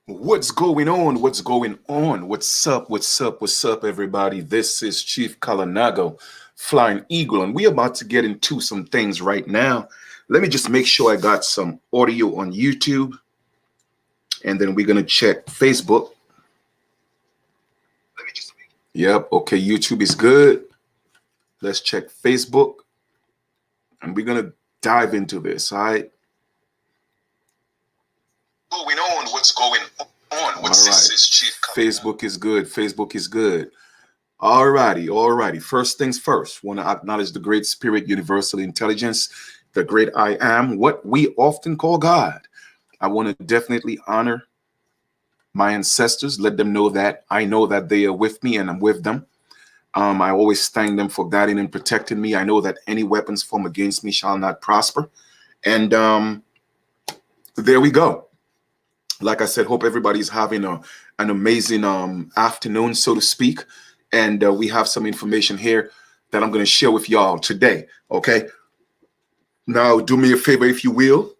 What's going on? What's going on? What's up? What's up? What's up, everybody? This is Chief Kalinago, Flying Eagle, and we're about to get into some things right now. Let me just make sure I got some audio on YouTube, and then we're gonna check Facebook. Yep, okay, YouTube is good. Let's check Facebook, and we're gonna dive into this. All right. Going on? What's going on? What's this is Chief Kalinago. Facebook is good. Facebook is good. Alrighty. First things first, want to acknowledge the great spirit, universal intelligence, the great I am, what we often call God. I want to definitely honor my ancestors, let them know that I know that they are with me and I'm with them. I always thank them for guiding and protecting me. I know that any weapons formed against me shall not prosper. And there we go. Like I said, hope everybody's having an amazing afternoon, so to speak. And we have some information here that I'm going to share with y'all today. Okay. Now, do me a favor, if you will.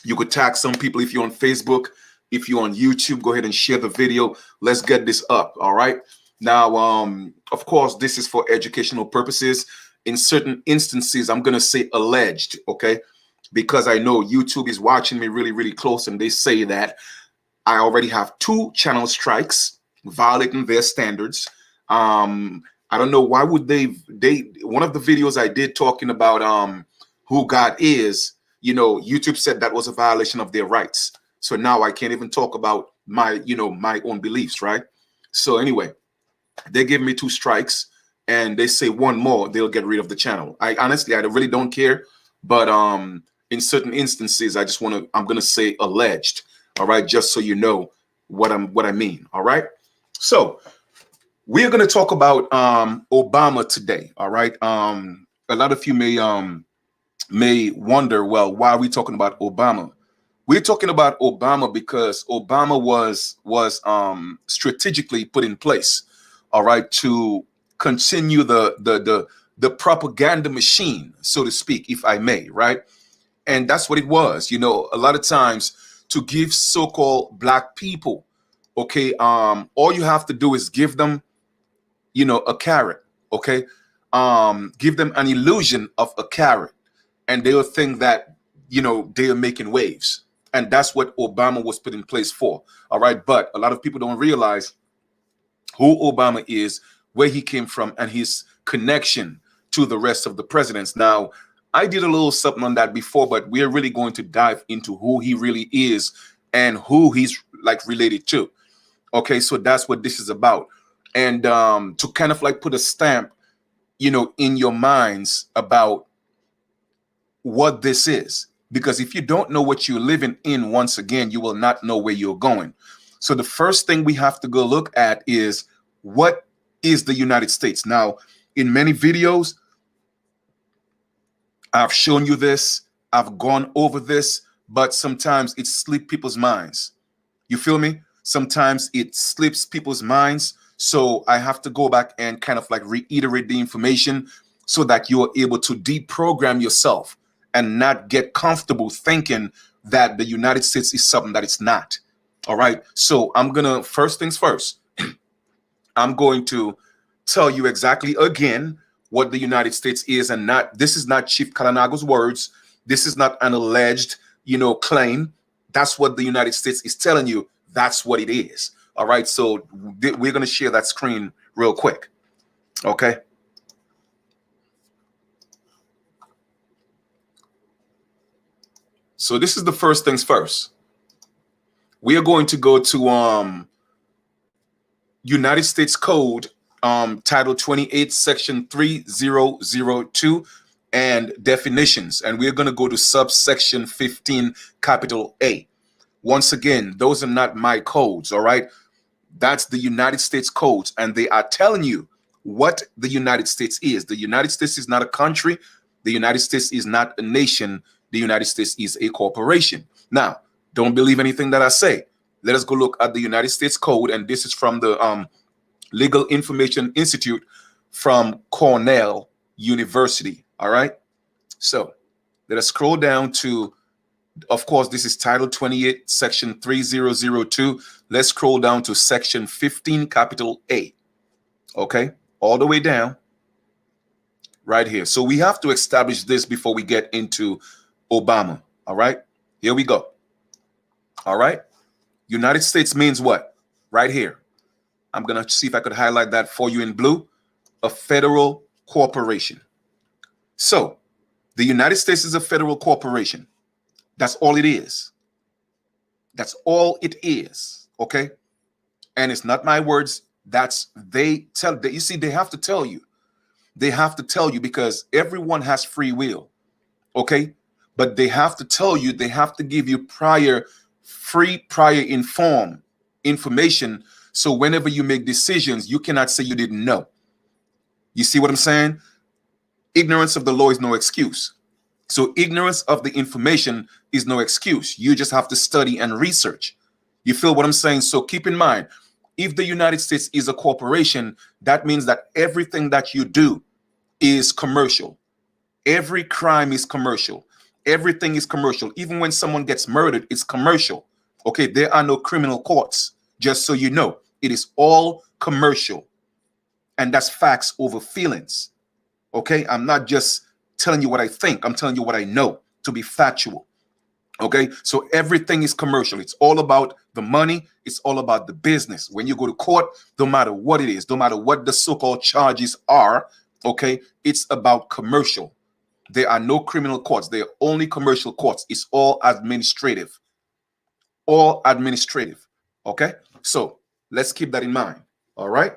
You could tag some people if you're on Facebook. If you're on YouTube, go ahead and share the video. Let's get this up. All right. Now, of course, this is for educational purposes. In certain instances, I'm going to say alleged. Okay. Because I know YouTube is watching me really, really close, and they say that I already have 2 channel strikes violating their standards. I don't know why would they one of the videos I did talking about who God is, YouTube said that was a violation of their rights. So now I can't even talk about my own beliefs, right? So anyway, they give me 2 strikes and they say one more, they'll get rid of the channel. I really don't care, but in certain instances, I'm going to say alleged. All right. Just so you know what I mean. All right. So we're going to talk about Obama today. All right. A lot of you may wonder, well, why are we talking about Obama? We're talking about Obama because Obama was strategically put in place. All right. To continue the propaganda machine, so to speak, if I may. Right. And that's what it was. A lot of times to give so-called black people, okay, all you have to do is give them, a carrot, okay? Give them an illusion of a carrot, and they'll think that, they are making waves. And that's what Obama was put in place for. All right. But a lot of people don't realize who Obama is, where he came from, and his connection to the rest of the presidents. Now, I did a little something on that before, but we're really going to dive into who he really is and who he's like related to. Okay, so that's what this is about. And to kind of like put a stamp, in your minds about what this is. Because if you don't know what you're living in, once again, you will not know where you're going. So the first thing we have to go look at is, what is the United States? Now, in many videos, I've shown you this, I've gone over this, but sometimes it slips people's minds. You feel me? Sometimes it slips people's minds. So I have to go back and kind of like reiterate the information so that you're able to deprogram yourself and not get comfortable thinking that the United States is something that it's not. All right. So first things first, I'm going to tell you exactly again what the United States is, and this is not Chief Kalinago's words. This is not an alleged, claim. That's what the United States is telling you. That's what it is. All right. So we're going to share that screen real quick. Okay. So this is the first things first. We are going to go to United States Code, Title 28, Section 3002, and definitions. And we're going to go to subsection 15, capital A. Once again, those are not my codes, all right? That's the United States codes, and they are telling you what the United States is. The United States is not a country. The United States is not a nation. The United States is a corporation. Now, don't believe anything that I say. Let us go look at the United States Code, and this is from the Legal Information Institute from Cornell University. All right. So let us scroll down to Of course, this is Title 28, Section 3002. Let's scroll down to Section 15, capital A. Okay, all the way down right here. So we have to establish this before we get into Obama. All right, here we go. All right, United States means what? Right here. I'm going to see if I could highlight that for you in blue. A federal corporation. So the United States is a federal corporation. That's all it is. That's all it is. Okay. And it's not my words. That's they tell that. You see, they have to tell you. They have to tell you because everyone has free will. Okay. But they have to tell you, they have to give you prior informed information. So whenever you make decisions, you cannot say you didn't know. You see what I'm saying? Ignorance of the law is no excuse. So ignorance of the information is no excuse. You just have to study and research. You feel what I'm saying? So keep in mind, if the United States is a corporation, that means that everything that you do is commercial. Every crime is commercial. Everything is commercial. Even when someone gets murdered, it's commercial. Okay, there are no criminal courts, just so you know. It is all commercial. And that's facts over feelings. Okay, I'm not just telling you what I think. I'm telling you what I know to be factual. Okay, so everything is commercial. It's all about the money. It's all about the business. When you go to court, no matter what it is, no matter what the so-called charges are, okay, it's about commercial. There are no criminal courts. There are only commercial courts. It's all administrative. All administrative. Okay, so let's keep that in mind. All right.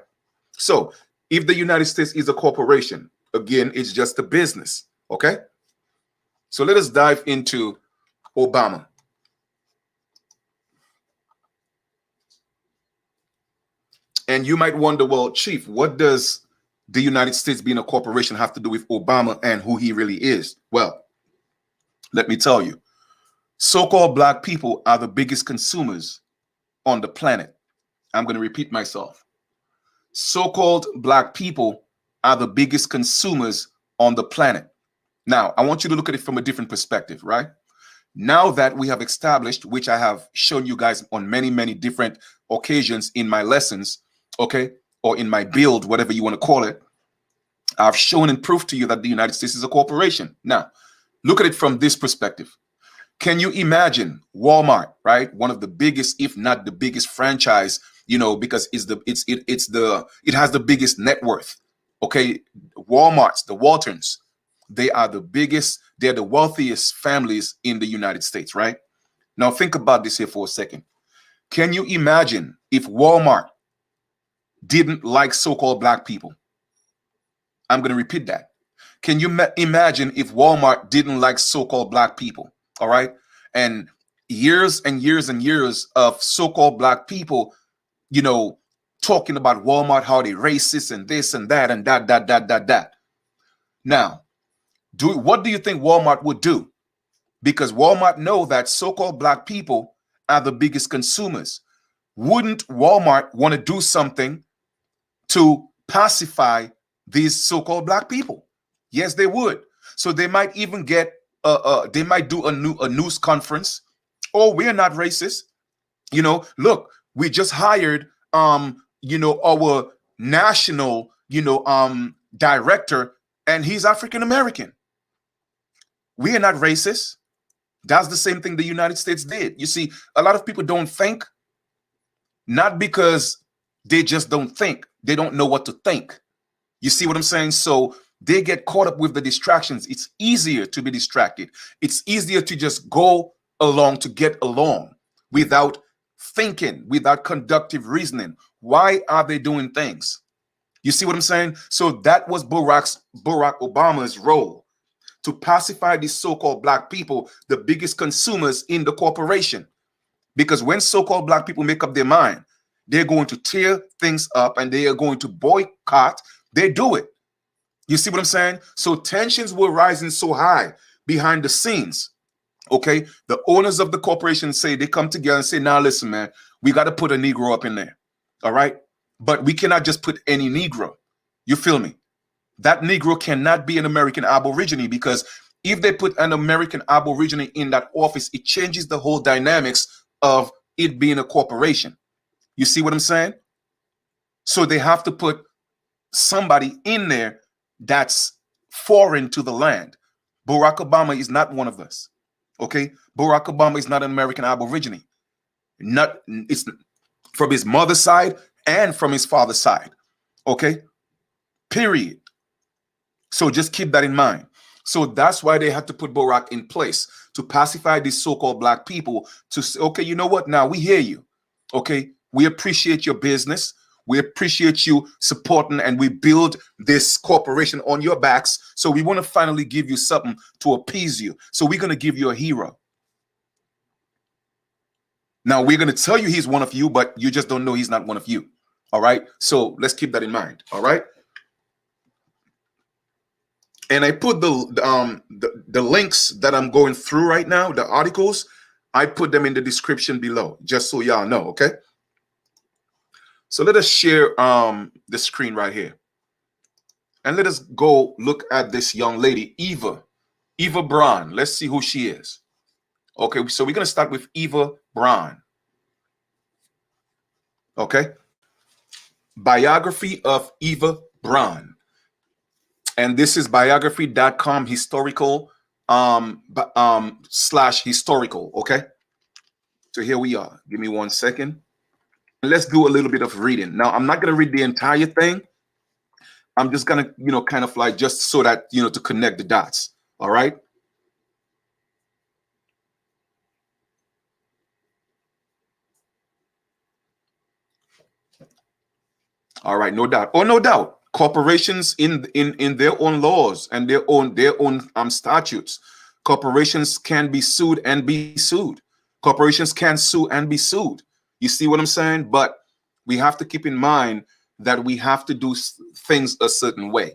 So if the United States is a corporation, again, it's just a business. Okay. So let us dive into Obama. And you might wonder, well, Chief, what does the United States being a corporation have to do with Obama and who he really is? Well, let me tell you, so-called black people are the biggest consumers on the planet. I'm going to repeat myself. So-called black people are the biggest consumers on the planet. Now, I want you to look at it from a different perspective, right? Now that we have established, which I have shown you guys on many, many different occasions in my lessons, okay, or in my build, whatever you want to call it, I've shown and proved to you that the United States is a corporation. Now, look at it from this perspective. Can you imagine Walmart, right? One of the biggest, if not the biggest franchise, you know, because it has the biggest net worth. Okay, Walmart's, the Waltons, they are the biggest, they're the wealthiest families in the United States, right? Now think about this here for a second. Can you imagine if Walmart didn't like so-called black people? I'm going to repeat that. Can you imagine if Walmart didn't like so-called black people? All right. And years and years and years of so-called black people, you know, talking about Walmart, how they racist and this and that and that. Now, what do you think Walmart would do? Because Walmart know that so-called black people are the biggest consumers. Wouldn't Walmart want to do something to pacify these so-called black people? Yes, they would. So they might even get they might do a news conference. Oh, we're not racist. You know, look, we just hired you know, our national, you know, director, and he's African American. We are not racist. That's the same thing the United States did. You see, a lot of people don't think, not because they just don't think. They don't know what to think. You see what I'm saying? So they get caught up with the distractions. It's easier to be distracted. It's easier to just go along to get along without thinking, without conductive reasoning. Why are they doing things? You see what I'm saying? So that was Barack Obama's role, to pacify these so-called black people, the biggest consumers in the corporation. Because when so-called black people make up their mind, they're going to tear things up and they are going to boycott, they do it. You see what I'm saying? So tensions were rising so high behind the scenes. Okay, the owners of the corporation say, they come together and say, now listen, man, we got to put a Negro up in there. All right, but we cannot just put any Negro. You feel me? That Negro cannot be an American Aborigine, because If they put an American Aborigine in that office, it changes the whole dynamics of it being a corporation. You see what I'm saying? So they have to put somebody in there that's foreign to the land. Barack Obama is not one of us. Okay? Barack Obama is not an American Aborigine. Not it's from his mother's side and from his father's side. Okay? Period. So just keep that in mind. So that's why they had to put Barack in place to pacify these so-called black people to say, okay, you know what? Now we hear you. Okay? We appreciate your business. We appreciate you supporting, and we build this corporation on your backs. So we want to finally give you something to appease you. So we're going to give you a hero. Now we're going to tell you he's one of you, but you just don't know he's not one of you. All right. So let's keep that in mind. All right. And I put the links that I'm going through right now, the articles, I put them in the description below, just so y'all know. Okay. So let us share the screen right here. And let us go look at this young lady, Eva Braun. Let's see who she is. Okay, so we're going to start with Eva Braun. Okay. Biography of Eva Braun. And this is biography.com historical slash historical. Okay. So here we are. Give me 1 second. Let's do a little bit of reading. Now, I'm not going to read the entire thing. I'm just going to, kind of like just so that, to connect the dots. All right. All right. No doubt. Oh, no doubt. Corporations in their own laws and their own statutes. Corporations can be sued and be sued. Corporations can sue and be sued. You see what I'm saying? But we have to keep in mind that we have to do things a certain way.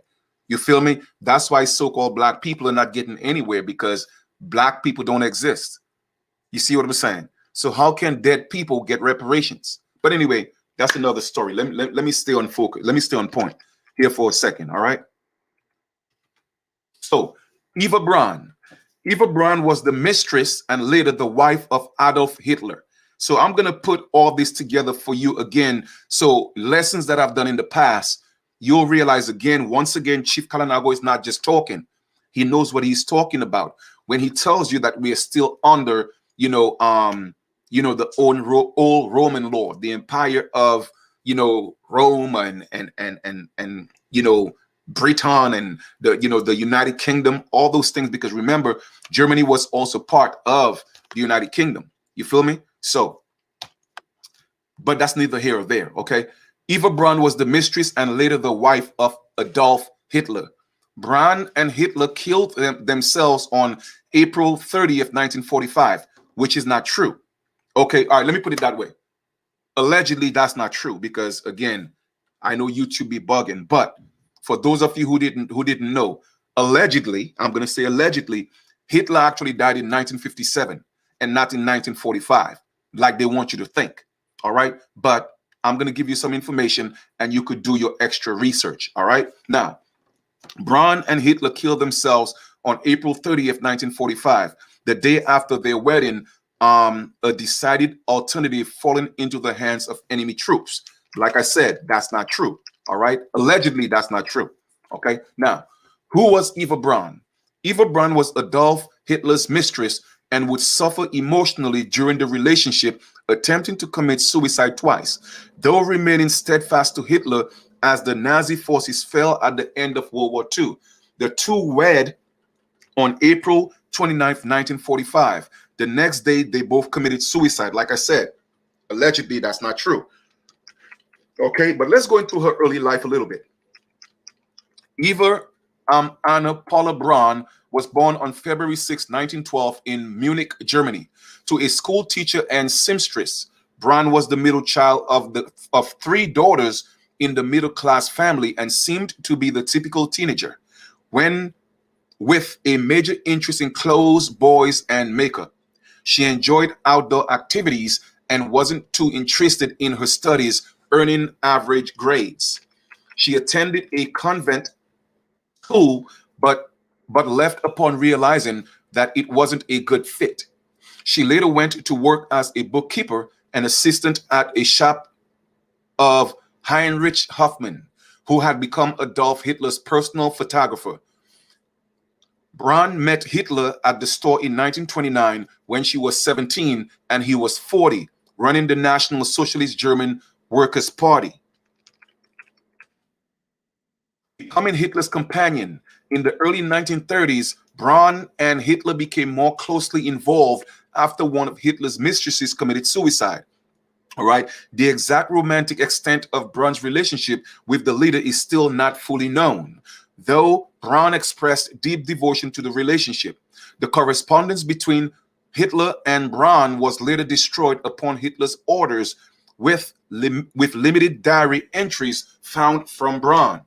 You feel me? That's why so-called black people are not getting anywhere, because black people don't exist. You see what I'm saying? So how can dead people get reparations? But anyway, that's another story. Let me stay on focus. Let me stay on point here for a second. All right. So Eva Braun. Eva Braun was the mistress and later the wife of Adolf Hitler. So I'm going to put all this together for you again. So lessons that I've done in the past, you'll realize again, once again, Chief Kalinago is not just talking. He knows what he's talking about. When he tells you that we are still under, the old Roman law, the empire of, Rome and Britain and the United Kingdom, all those things, because remember, Germany was also part of the United Kingdom. You feel me? So, but that's neither here or there. Okay. Eva Braun was the mistress and later the wife of Adolf Hitler. Braun and Hitler killed themselves on April 30th, 1945, which is not true. Okay. All right. Let me put it that way. Allegedly, that's not true, because again, I know YouTube be bugging, but for those of you who didn't know, allegedly, I'm going to say allegedly, Hitler actually died in 1957 and not in 1945, like they want you to think. All right. But I'm going to give you some information and you could do your extra research. All right. Now, Braun and Hitler killed themselves on April 30th, 1945, the day after their wedding, a decided alternative falling into the hands of enemy troops. Like I said, that's not true. All right. Allegedly, that's not true. Okay. Now, who was Eva Braun? Eva Braun was Adolf Hitler's mistress and would suffer emotionally during the relationship, attempting to commit suicide twice, though remaining steadfast to Hitler as the Nazi forces fell at the end of World War II. The two wed on April 29th, 1945. The next day, they both committed suicide. Like I said, allegedly, that's not true. Okay, but let's go into her early life a little bit. Eva Anna Paula Braun was born on February 6, 1912 in Munich, Germany, to a school teacher and seamstress. Braun was the middle child of three daughters in the middle-class family and seemed to be the typical teenager, with a major interest in clothes, boys, and makeup. She enjoyed outdoor activities and wasn't too interested in her studies, earning average grades. She attended a convent school, but but left upon realizing that it wasn't a good fit. She later went to work as a bookkeeper and assistant at a shop of Heinrich Hoffmann, who had become Adolf Hitler's personal photographer. Braun met Hitler at the store in 1929 when she was 17 and he was 40, running the National Socialist German Workers' Party. Becoming Hitler's companion, in the early 1930s, Braun and Hitler became more closely involved after one of Hitler's mistresses committed suicide. All right. The exact romantic extent of Braun's relationship with the leader is still not fully known, though Braun expressed deep devotion to the relationship. The correspondence between Hitler and Braun was later destroyed upon Hitler's orders, with limited diary entries found from Braun.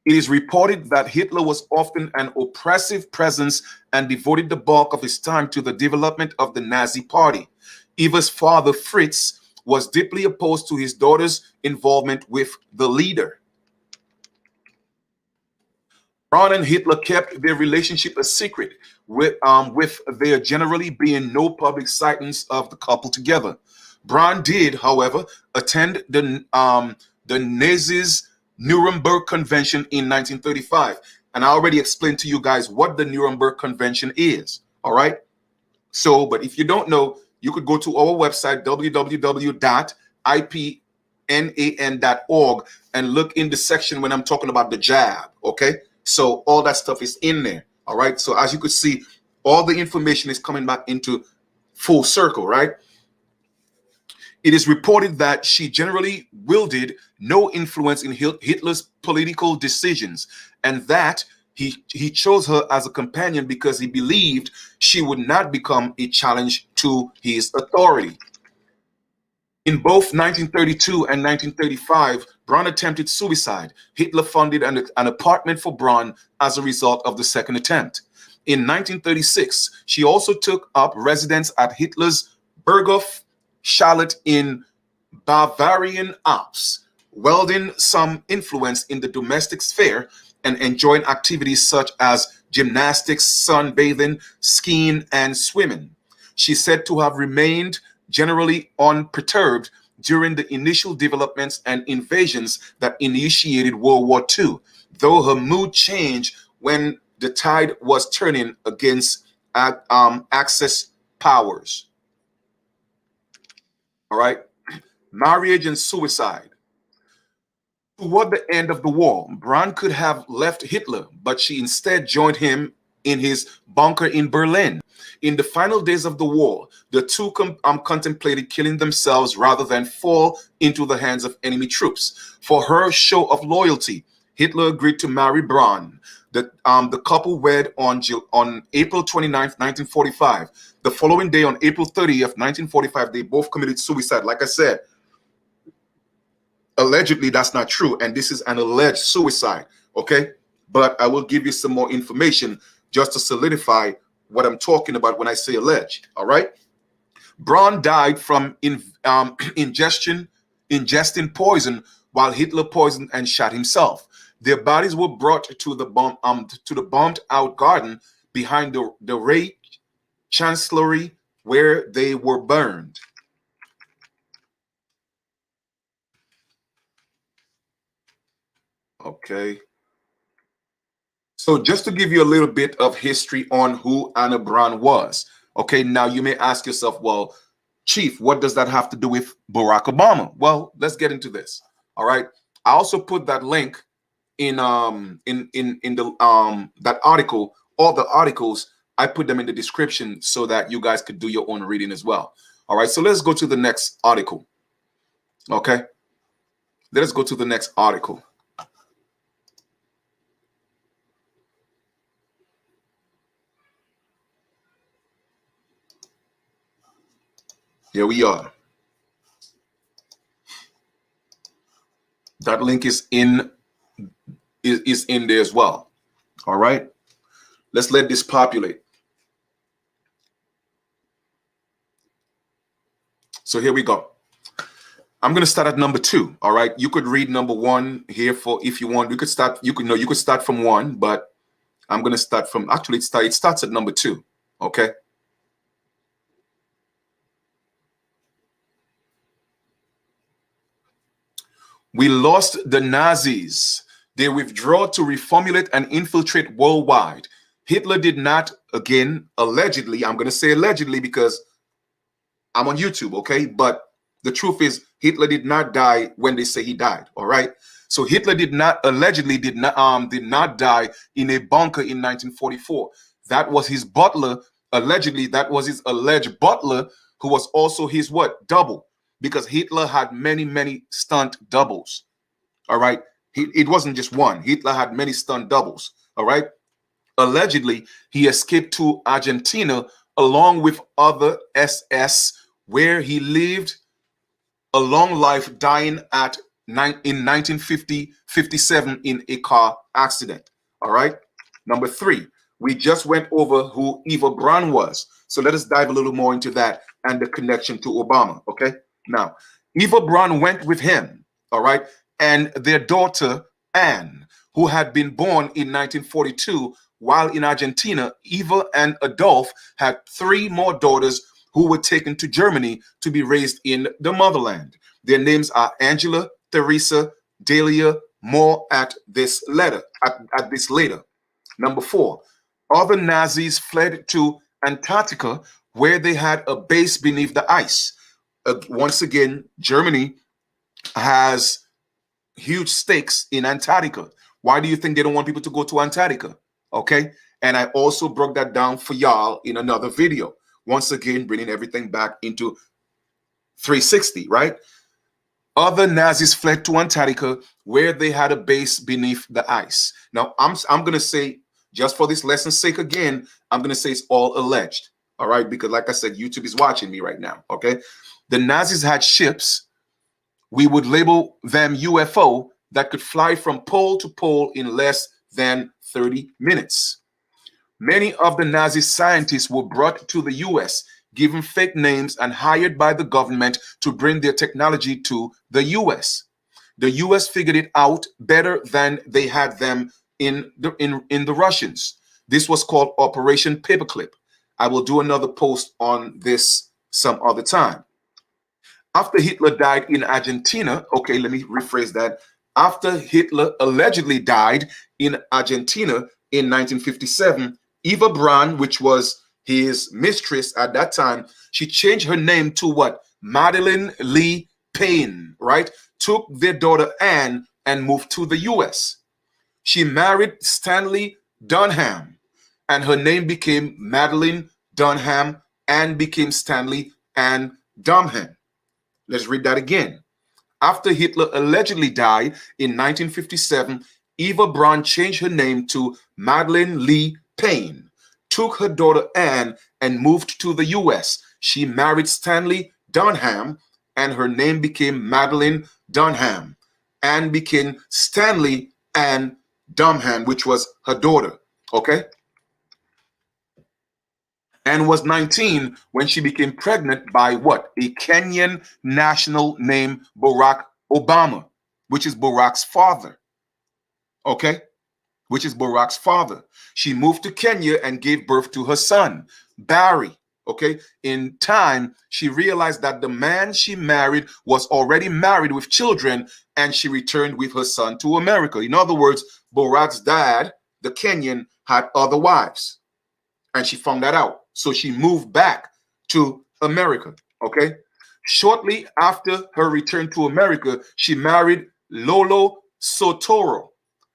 It is reported that Hitler was often an oppressive presence and devoted the bulk of his time to the development of the Nazi Party. Eva's father, Fritz, was deeply opposed to his daughter's involvement with the leader. Braun and Hitler kept their relationship a secret, with there generally being no public sightings of the couple together. Braun did, however, attend the Nazis' Nuremberg Convention in 1935. And I already explained to you guys what the Nuremberg Convention is. All right. So, but if you don't know, you could go to our website, www.ipnan.org, and look in the section when I'm talking about the jab. Okay. So all that stuff is in there. All right. So as you could see, all the information is coming back into full circle, right? It is reported that she generally wielded no influence in Hitler's political decisions, and that he chose her as a companion because he believed she would not become a challenge to his authority. In both 1932 and 1935, Braun attempted suicide. Hitler funded an apartment for Braun as a result of the second attempt. In 1936, she also took up residence at Hitler's Berghof Charlotte in Bavarian Alps, wielding some influence in the domestic sphere and enjoying activities such as gymnastics, sunbathing, skiing, and swimming. She's said to have remained generally unperturbed during the initial developments and invasions that initiated World War II, though her mood changed when the tide was turning against Axis powers. All right. Marriage and suicide. Toward the end of the war, Braun could have left Hitler, but she instead joined him in his bunker in Berlin. In the final days of the war, the two contemplated killing themselves rather than fall into the hands of enemy troops. For her show of loyalty, Hitler agreed to marry Braun. The couple wed on April 29th, 1945. The following day, on April 30th, 1945, they both committed suicide. Like I said, allegedly, that's not true, and this is an alleged suicide, okay? But I will give you some more information just to solidify what I'm talking about when I say alleged, all right? Braun died from ingesting poison, while Hitler poisoned and shot himself. Their bodies were brought to the bombed-out garden behind the Reich Chancellery, where they were burned. Okay. So just to give you a little bit of history on who Anna Braun was. Okay, now you may ask yourself, well, Chief, what does that have to do with Barack Obama? Well, let's get into this. All right. I also put that link in the that article. All the articles, I put them in the description so that you guys could do your own reading as well. All right. So let's go to the next article. Okay. Let's go to the next article. Here we are. That link is in there as well. All right. Let's let this populate. So here we go. I'm gonna start at number 2. All right. You could read number 1 here for if you want. You could start. You could start from 1, but I'm gonna start from actually it starts at number 2. Okay. We lost the Nazis. They withdraw to reformulate and infiltrate worldwide. Hitler did not, again, allegedly, I'm going to say allegedly because I'm on YouTube, okay? But the truth is, Hitler did not die when they say he died, all right? So Hitler allegedly did not die in a bunker in 1944. That was his butler, allegedly, that was his alleged butler, who was also his what? Double. Because Hitler had many, many stunt doubles, all right? It wasn't just one. Hitler had many stunt doubles, all right? Allegedly, he escaped to Argentina along with other SS, where he lived a long life, dying in 1957 in a car accident. All right. Number 3, we just went over who Eva Braun was. So let us dive a little more into that and the connection to Obama. Okay. Now, Eva Braun went with him. All right. And their daughter, Anne, who had been born in 1942 while in Argentina. Eva and Adolf had 3 more daughters who were taken to Germany to be raised in the motherland. Their names are Angela, Teresa, Delia. More at this later. Number 4, other Nazis fled to Antarctica, where they had a base beneath the ice. Once again, Germany has huge stakes in Antarctica. Why do you think they don't want people to go to Antarctica? Okay. And I also broke that down for y'all in another video. Once again, bringing everything back into 360, right? Other Nazis fled to Antarctica, where they had a base beneath the ice. Now, I'm going to say, just for this lesson's sake again, I'm going to say it's all alleged. All right. Because like I said, YouTube is watching me right now. Okay. The Nazis had ships. We would label them UFO that could fly from pole to pole in less than 30 minutes. Many of the Nazi scientists were brought to the US, given fake names, and hired by the government to bring their technology to the US. The US figured it out better than they had them in the Russians. This was called Operation Paperclip. I will do another post on this some other time. After Hitler died in Argentina, okay, let me rephrase that. After Hitler allegedly died in Argentina in 1957, Eva Braun, which was his mistress at that time, she changed her name to what? Madeleine Lee Payne, right? Took their daughter Anne and moved to the US. She married Stanley Dunham, and her name became Madeline Dunham and became Stanley Anne Dunham. Let's read that again. After Hitler allegedly died in 1957, Eva Braun changed her name to Madeleine Lee Payne, took her daughter Anne and moved to the US. She married Stanley Dunham, and her name became Madeline Dunham. Anne became Stanley Anne Dunham, which was her daughter. Okay? Anne was 19 when she became pregnant by what? A Kenyan national named Barack Obama, which is Barack's father. Okay? Which is Barack's father. She moved to Kenya and gave birth to her son, Barry. Okay? In time, she realized that the man she married was already married with children, and she returned with her son to America. In other words, Barack's dad, the Kenyan, had other wives, and she found that out. So she moved back to America. Okay? Shortly after her return to America, she married Lolo Soetoro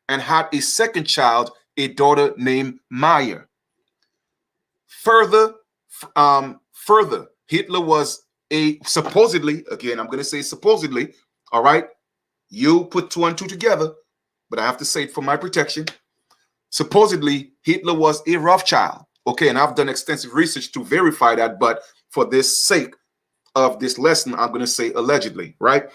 and had a second child, a daughter named Maya. Further, Hitler was supposedly, again, I'm going to say supposedly, all right? You put 2 and 2 together, but I have to say it for my protection. Supposedly, Hitler was a Rothschild. Okay, and I've done extensive research to verify that, but for this sake of this lesson, I'm going to say allegedly, right?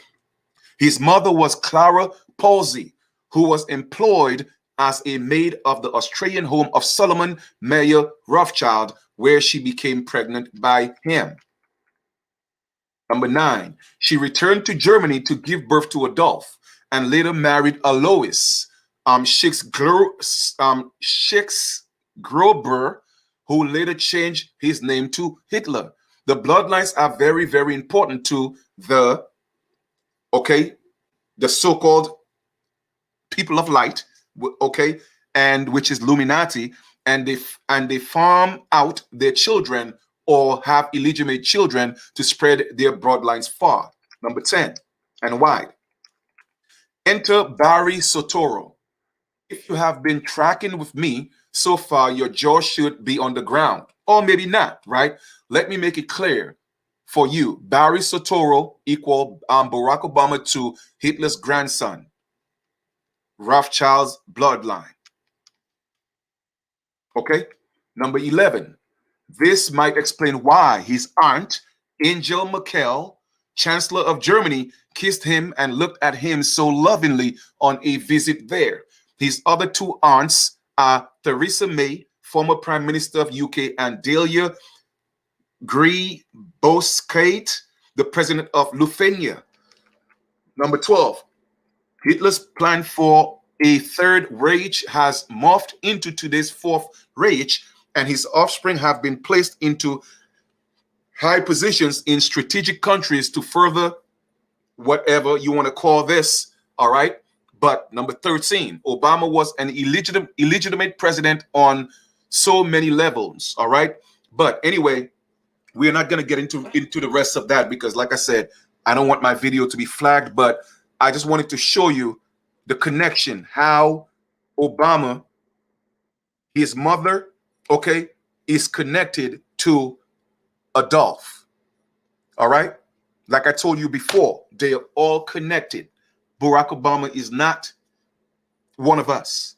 His mother was Clara Palsy, who was employed as a maid of the Australian home of Solomon Mayer, Solomon Mayer Rothschild, where she became pregnant by him. Number 9, she returned to Germany to give birth to Adolf and later married Alois Grober, who later changed his name to Hitler. The bloodlines are very, very important to the so-called people of light, and which is Illuminati, and they farm out their children or have illegitimate children to spread their bloodlines far. Number 10 and wide. Enter Barry Soetoro. If you have been tracking with me so far, your jaw should be on the ground, or maybe not, right? Let me make it clear for you. Barry Soetoro equal Barack Obama II, Hitler's grandson, Rothschild's bloodline. Okay. Number 11. This might explain why his aunt, Angela Merkel, Chancellor of Germany, kissed him and looked at him so lovingly on a visit there. His other two aunts are Theresa May, former Prime Minister of UK, and Delia Grybauskaite, the President of Lithuania. Number 12. Hitler's plan for a third Reich has morphed into today's fourth Reich, and his offspring have been placed into high positions in strategic countries to further whatever you want to call this, all right? But number 13, Obama was an illegitimate president on so many levels, all right? But anyway, we're not going to get into the rest of that because, like I said, I don't want my video to be flagged, but I just wanted to show you the connection, how Obama, his mother, is connected to Adolf. All right? Like I told you before, they are all connected. Barack Obama is not one of us.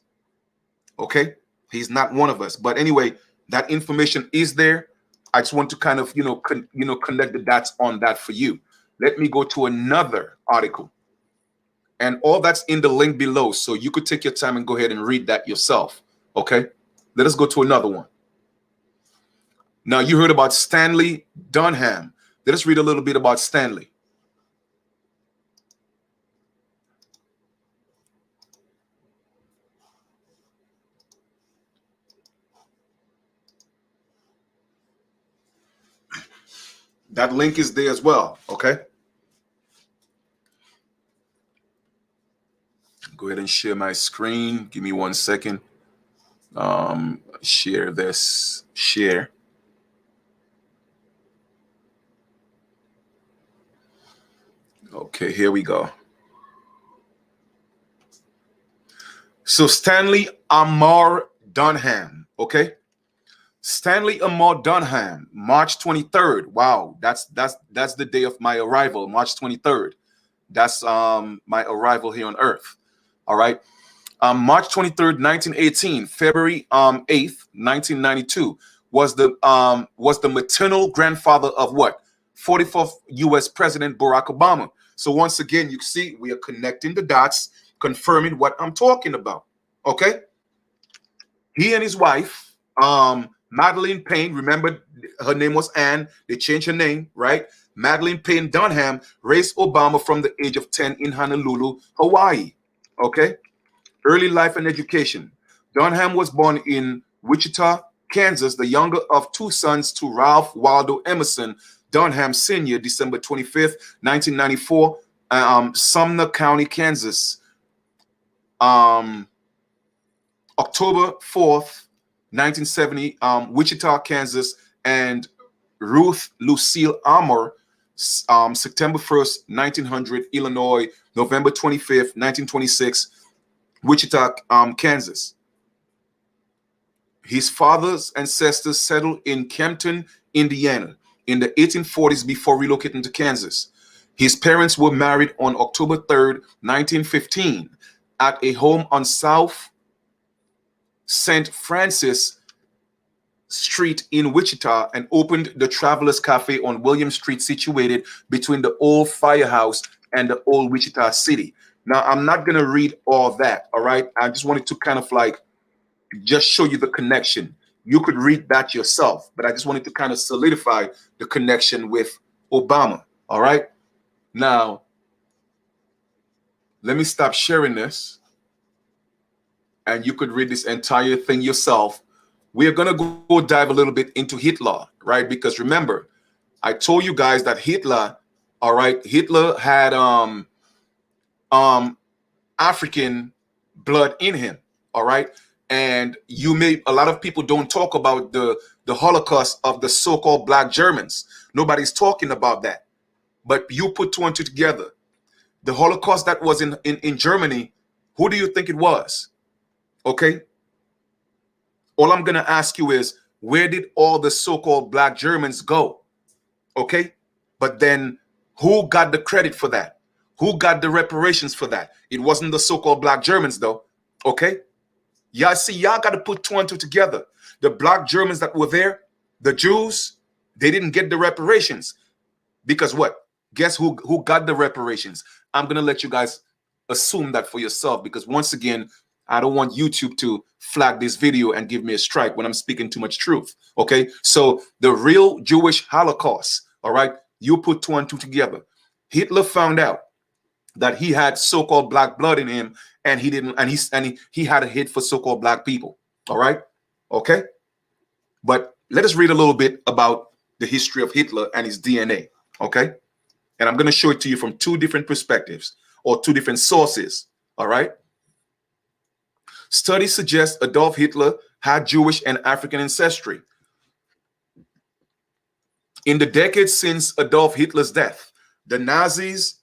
Okay? He's not one of us. But anyway, that information is there. I just want to kind of, connect the dots on that for you. Let me go to another article. And all that's in the link below. So you could take your time and go ahead and read that yourself. Okay? Let us go to another one. Now, you heard about Stanley Dunham. Let us read a little bit about Stanley. That link is there as well, okay? Go ahead and share my screen. Give me 1 second. Share this. Share. Okay, here we go. So Stanley Amar Dunham, okay? Stanley Amar Dunham, March 23rd. Wow, that's the day of my arrival, March 23rd. That's my arrival here on Earth. All right. March 23rd, 1918, February 8th, 1992 was the maternal grandfather of what? 44th U.S. President Barack Obama. So once again, you see, we are connecting the dots, confirming what I'm talking about. Okay. He and his wife, Madeleine Payne, remember her name was Anne. They changed her name, right? Madeleine Payne Dunham raised Obama from the age of 10 in Honolulu, Hawaii. Okay. Early life and education. Dunham was born in Wichita, Kansas, the younger of two sons to Ralph Waldo Emerson Dunham Sr., December 25th, 1994, Sumner County, Kansas. October 4th, 1970, Wichita, Kansas, and Ruth Lucille Armour, September 1st, 1900, Illinois, November 25th, 1926, Wichita, Kansas. His father's ancestors settled in Kempton, Indiana in the 1840s before relocating to Kansas. His parents were married on October 3rd, 1915 at a home on South St. Francis Street in Wichita and opened the Travelers Cafe on William Street, situated between the old firehouse and the old Wichita City. Now, I'm not going to read all that, all right? I just wanted to kind of like just show you the connection. You could read that yourself, but I just wanted to kind of solidify the connection with Obama, All right. Now, let me stop sharing this and you could read this entire thing yourself. We are going to go dive a little bit into Hitler, right? Because remember, I told you guys that Hitler, all right, Hitler had um African blood in him, all right? And a lot of people don't talk about the Holocaust of the so-called black Germans. Nobody's talking about that. But you put two and two together. The Holocaust that was in Germany, who do you think it was? Okay? All I'm gonna ask you is, where did all the so-called black Germans go? Okay? But then who got the credit for that? Who got the reparations for that? It wasn't the so-called black Germans, though. Okay? Y'all see, y'all got to put two and two together. The black Germans that were there, the Jews, they didn't get the reparations. Because what? Guess who got the reparations? I'm gonna let you guys assume that for yourself, because once again, I don't want YouTube to flag this video and give me a strike when I'm speaking too much truth. Okay, so the real Jewish Holocaust, all right, you put two and two together. Hitler found out that he had so-called black blood in him, and he didn't, and he had a hate for so-called black people. All right, okay, but let us read a little bit about the history of Hitler and his DNA. Okay, and I'm going to show it to you from two different perspectives or two different sources. All right. Studies suggest Adolf Hitler had Jewish and African ancestry. In the decades since Adolf Hitler's death, the Nazis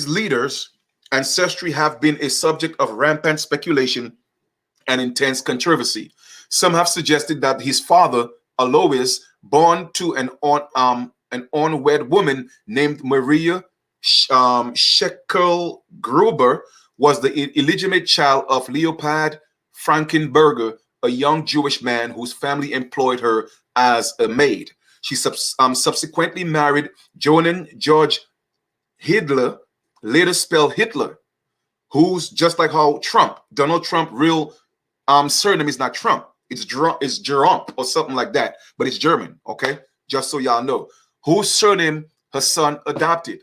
leaders' ancestry have been a subject of rampant speculation and intense controversy. Some have suggested that his father, Alois, born to an unwed woman named Maria Shekel Gruber, was the illegitimate child of Leopold Frankenberger, a young Jewish man whose family employed her as a maid. She subsequently married Johann George Hitler, later spelled Hitler, who's just like how Donald Trump real surname is not Trump. It's Jerome or something like that, but it's German, okay? Just so y'all know. Whose surname her son adopted.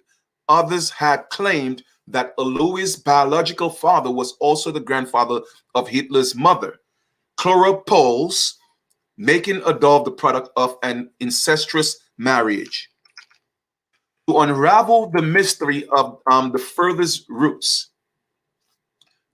Others had claimed that Alois' biological father was also the grandfather of Hitler's mother. Chloropols, making Adolf the product of an incestuous marriage. To unravel the mystery of the furthest roots,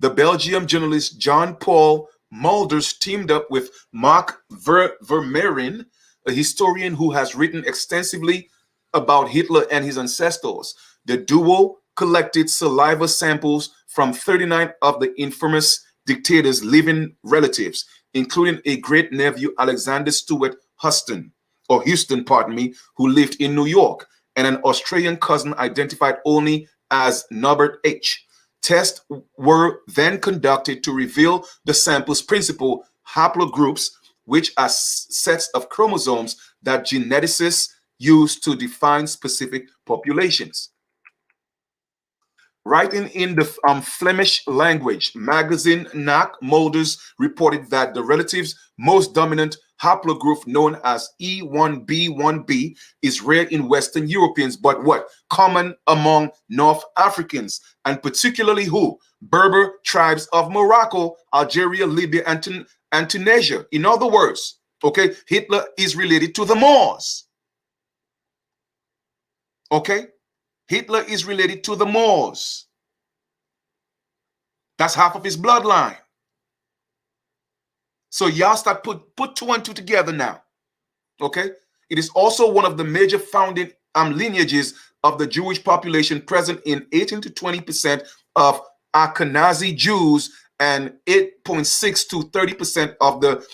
the Belgian journalist Jean-Paul Mulders teamed up with Mark Vermeeren, a historian who has written extensively about Hitler and his ancestors. The duo collected saliva samples from 39 of the infamous dictator's living relatives, including a great nephew Alexander Stuart Houston, who lived in New York, and an Australian cousin identified only as Norbert H. Tests were then conducted to reveal the sample's principal haplogroups, which are sets of chromosomes that geneticists use to define specific populations. Writing in the Flemish language magazine Nac, Mulders reported that the relative's most dominant haplogroup, known as E1b1b, is rare in Western Europeans, but what? Common among North Africans, and particularly who? Berber tribes of Morocco, Algeria, Libya, and Tunisia. In other words, okay, Hitler is related to the Moors. Okay? Hitler is related to the Moors. That's half of his bloodline. So y'all start put two and two together now. Okay? It is also one of the major founding lineages of the Jewish population, present in 18 to 20% of Ashkenazi Jews and 8.6 to 30% of the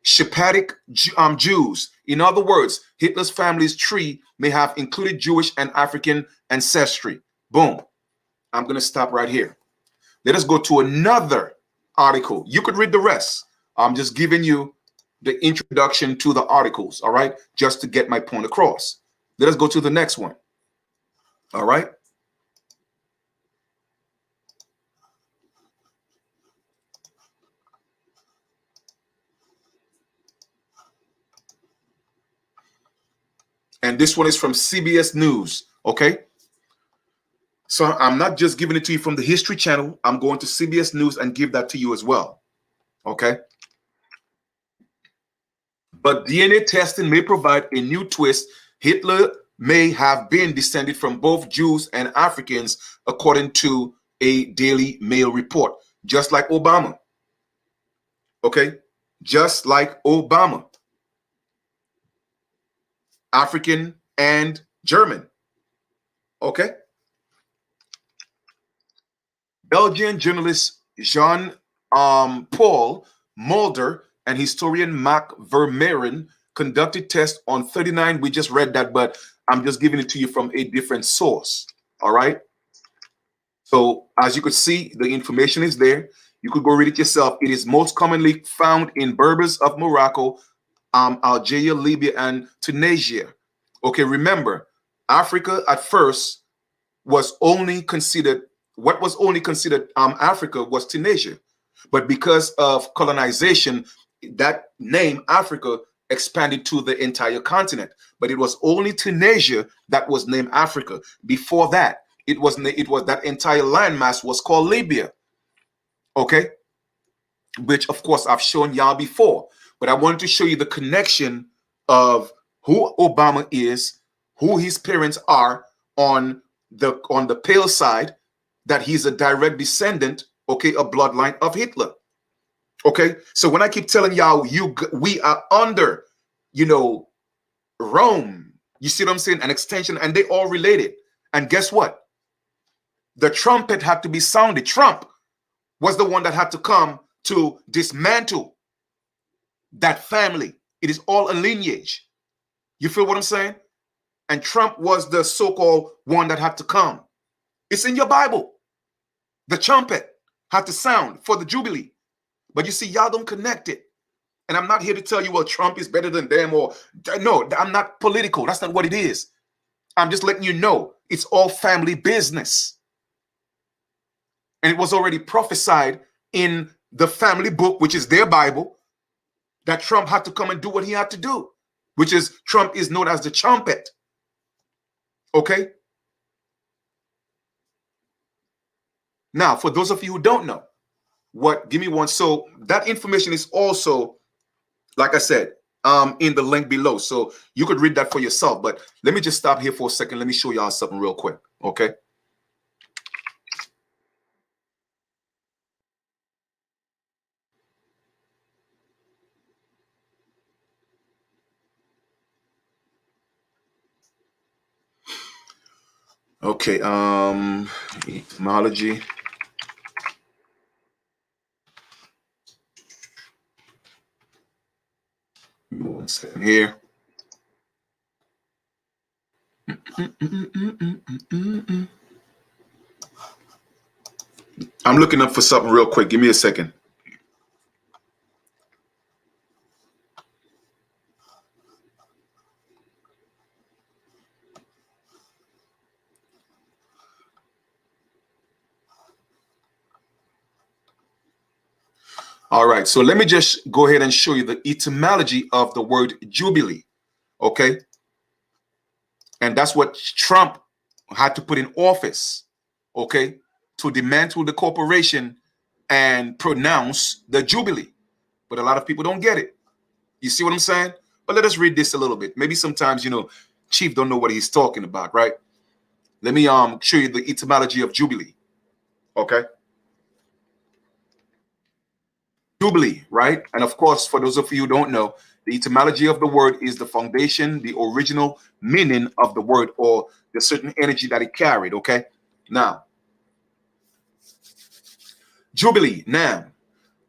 Sephardic Jews. In other words, Hitler's family's tree may have included Jewish and African ancestry. Boom. I'm going to stop right here. Let us go to another article. You could read the rest. I'm just giving you the introduction to the articles, all right? Just to get my point across. Let us go to the next one. All right? And this one is from CBS News. Okay. So I'm not just giving it to you from the History Channel. I'm going to CBS News and give that to you as well. Okay. But DNA testing may provide a new twist. Hitler may have been descended from both Jews and Africans, according to a Daily Mail report, just like Obama. Okay. Just like Obama. African and German. Okay. Belgian journalist Jean Paul Mulder and historian Mark Vermeeren conducted tests on 39. We just read that, but I'm just giving it to you from a different source. All right. So as you could see, the information is there. You could go read it yourself. It is most commonly found in Berbers of Morocco, Algeria, Libya, and Tunisia. Okay, remember, Africa at first was only considered, what was only considered Africa was Tunisia. But because of colonization, that name Africa expanded to the entire continent. But it was only Tunisia that was named Africa. Before that, it was that entire landmass was called Libya. Okay, which of course I've shown y'all before. But I wanted to show you the connection of who Obama is, who his parents are on the pale side, that he's a direct descendant, okay, a bloodline of Hitler. Okay, so when I keep telling y'all, we are under, Rome. You see what I'm saying? An extension, and they all related. And guess what? The trumpet had to be sounded. Trump was the one that had to come to dismantle that family. It is all a lineage. You feel what I'm saying? And Trump was the so-called one that had to come. It's in your Bible. The trumpet had to sound for the jubilee. But you see, y'all don't connect it. And I'm not here to tell you, well, Trump is better than them, or no, I'm not political. That's not what it is. I'm just letting you know it's all family business. And it was already prophesied in the family book, which is their Bible, that Trump had to come and do what he had to do, which is Trump is known as the trumpet. Okay? Now, for those of you who don't know, give me one. So that information is also, like I said, in the link below. So you could read that for yourself. But let me just stop here for a second. Let me show y'all something real quick. Okay? Okay, etymology. One second here. I'm looking up for something real quick. Give me a second. All right, so let me just go ahead and show you the etymology of the word jubilee, okay? And that's what Trump had to put in office, okay, to dismantle the corporation and pronounce the jubilee. But a lot of people don't get it. You see what I'm saying? But let us read this a little bit. Maybe sometimes, Chief don't know what he's talking about, right? Let me show you the etymology of jubilee, okay? Jubilee, right? And of course, for those of you who don't know, the etymology of the word is the foundation, the original meaning of the word, or the certain energy that it carried, okay? Now, jubilee, now,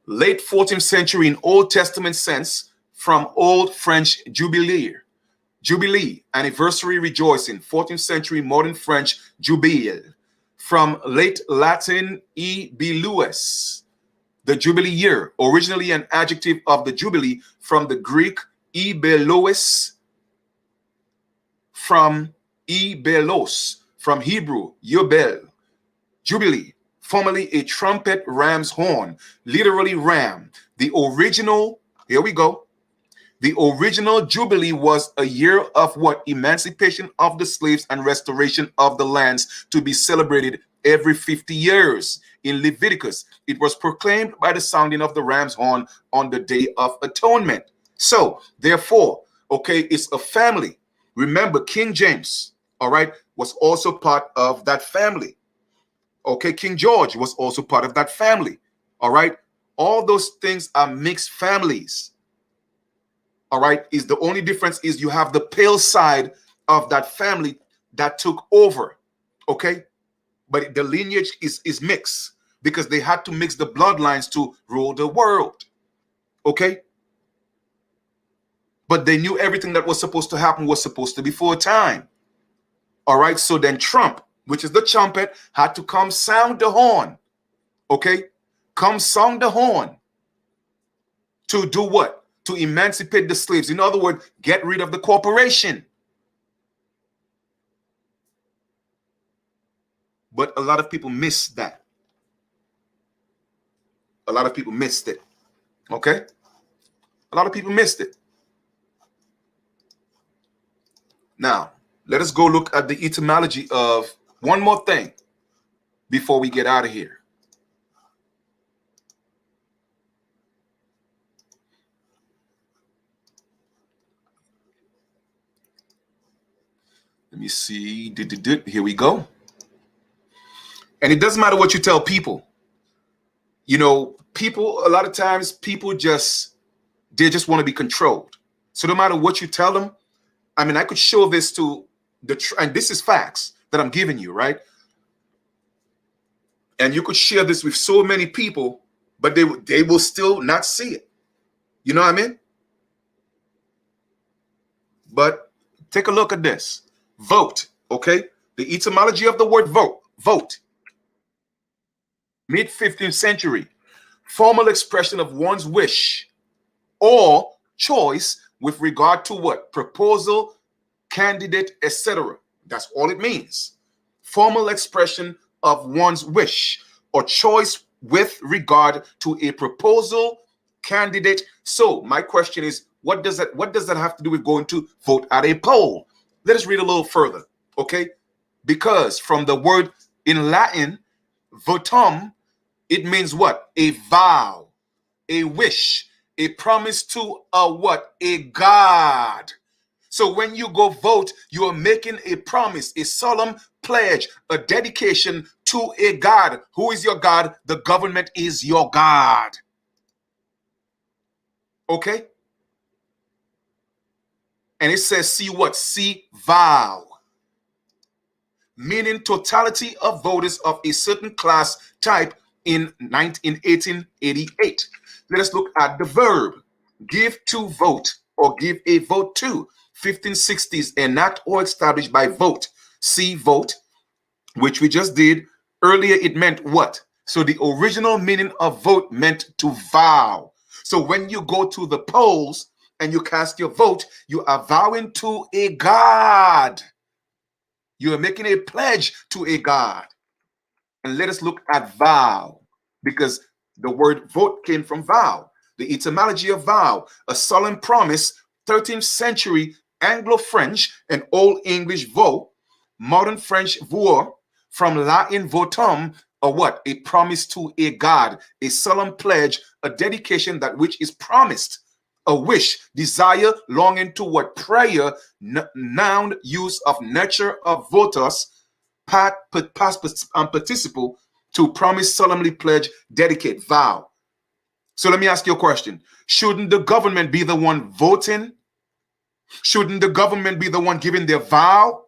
late 14th century in Old Testament sense, from Old French jubilee, anniversary rejoicing, 14th century modern French jubile, from late Latin jubileus, the jubilee year, originally an adjective of the jubilee, from the Greek ibelos, from Hebrew yobel, jubilee, formerly a trumpet ram's horn, literally ram. The original, here we go, The original Jubilee was a year of what? Emancipation of the slaves and restoration of the lands, to be celebrated every 50 years. In Leviticus, it was proclaimed by the sounding of the ram's horn on the Day of Atonement. So, therefore, okay, it's a family. Remember, King James, all right, was also part of that family. Okay, King George was also part of that family. All right, all those things are mixed families. All right, is the only difference is you have the pale side of that family that took over. Okay, but the lineage is mixed because they had to mix the bloodlines to rule the world. Okay, but they knew everything that was supposed to happen was supposed to be for a time. All right, so then Trump, which is the trumpet, had to come sound the horn. Okay, come sound the horn to do what? To emancipate the slaves. In other words, get rid of the corporation. But a lot of people miss that. A lot of people missed it. Okay? A lot of people missed it. Now, let us go look at the etymology of one more thing before we get out of here. Let me see. Here we go. And it doesn't matter what you tell people. You know, people, a lot of times, people just want to be controlled. So no matter what you tell them, I mean, I could show this to and this is facts that I'm giving you, right? And you could share this with so many people, but they will still not see it. You know what I mean? But take a look at this. Vote, okay? The etymology of the word vote. Mid-15th century, formal expression of one's wish or choice with regard to what? Proposal, candidate, etc. That's all it means. Formal expression of one's wish or choice with regard to a proposal, candidate. So my question is, what does that have to do with going to vote at a poll? Let us read a little further, okay? Because from the word in Latin, votum, it means what? A vow, a wish, a promise to a what? A God. So when you go vote, you are making a promise, a solemn pledge, a dedication to a God. Who is your God? The government is your God. Okay? And it says, see what? See vow. Meaning totality of voters of a certain class type in 1888. Let us look at the verb. Give to vote or give a vote to. 1560s, enact or established by vote. See vote, which we just did. Earlier it meant what? So the original meaning of vote meant to vow. So when you go to the polls and you cast your vote, you are vowing to a God. You are making a pledge to a God. And let us look at vow, because the word vote came from vow. The etymology of vow, a solemn promise, 13th century Anglo-French and Old English vote, modern French vour, from Latin votum, or what? A promise to a God, a solemn pledge, a dedication that which is promised, a wish, desire, longing to what? Prayer, noun use of nature of votus, past participle, to promise, solemnly pledge, dedicate, vow. So let me ask you a question. Shouldn't the government be the one voting? Shouldn't the government be the one giving their vow?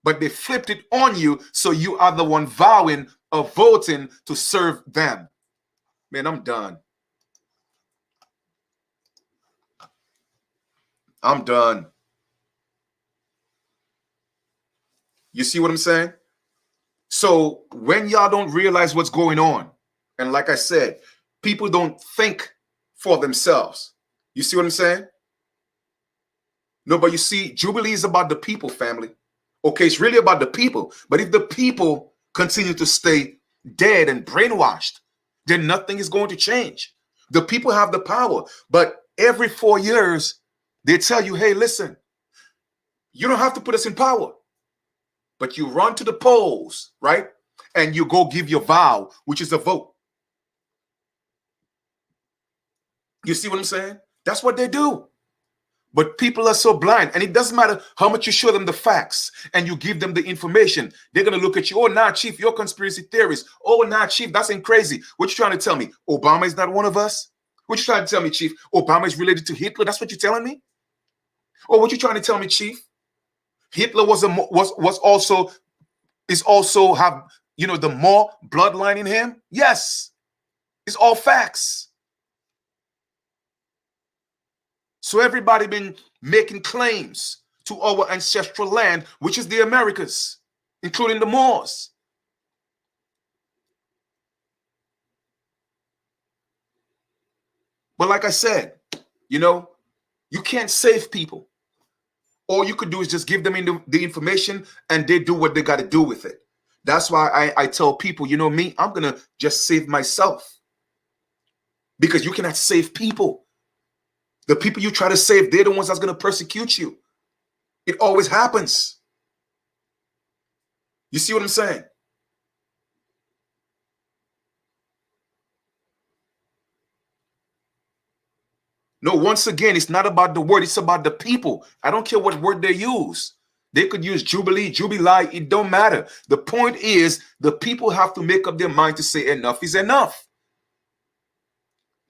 But they flipped it on you, so you are the one vowing or voting to serve them. Man, I'm done. I'm done. You see what I'm saying? So when y'all don't realize what's going on, and like I said, people don't think for themselves. You see what I'm saying? No, but you see, Jubilee is about the people, family. Okay, it's really about the people. But if the people continue to stay dead and brainwashed, then nothing is going to change. The people have the power, but every 4 years, they tell you, hey, listen, you don't have to put us in power, but you run to the polls, right? And you go give your vow, which is a vote. You see what I'm saying? That's what they do. But people are so blind, and it doesn't matter how much you show them the facts and you give them the information. They're going to look at you. Oh, nah, Chief, you're conspiracy theorist. Oh, nah, Chief, that's ain't crazy. What you trying to tell me? Obama is not one of us? What you trying to tell me, Chief? Obama is related to Hitler? That's what you're telling me? Or what you trying to tell me, Chief? Hitler is also have, the more bloodline in him? Yes. It's all facts. So everybody been making claims to our ancestral land, which is the Americas, including the Moors. But like I said, you can't save people. All you could do is just give them the information and they do what they got to do with it. That's why I tell people, me, I'm going to just save myself. Because you cannot save people. The people you try to save, they're the ones that's going to persecute you. It always happens. You see what I'm saying? No, once again, it's not about the word. It's about the people. I don't care what word they use. They could use jubilee, jubilee. It don't matter. The point is the people have to make up their mind to say enough is enough.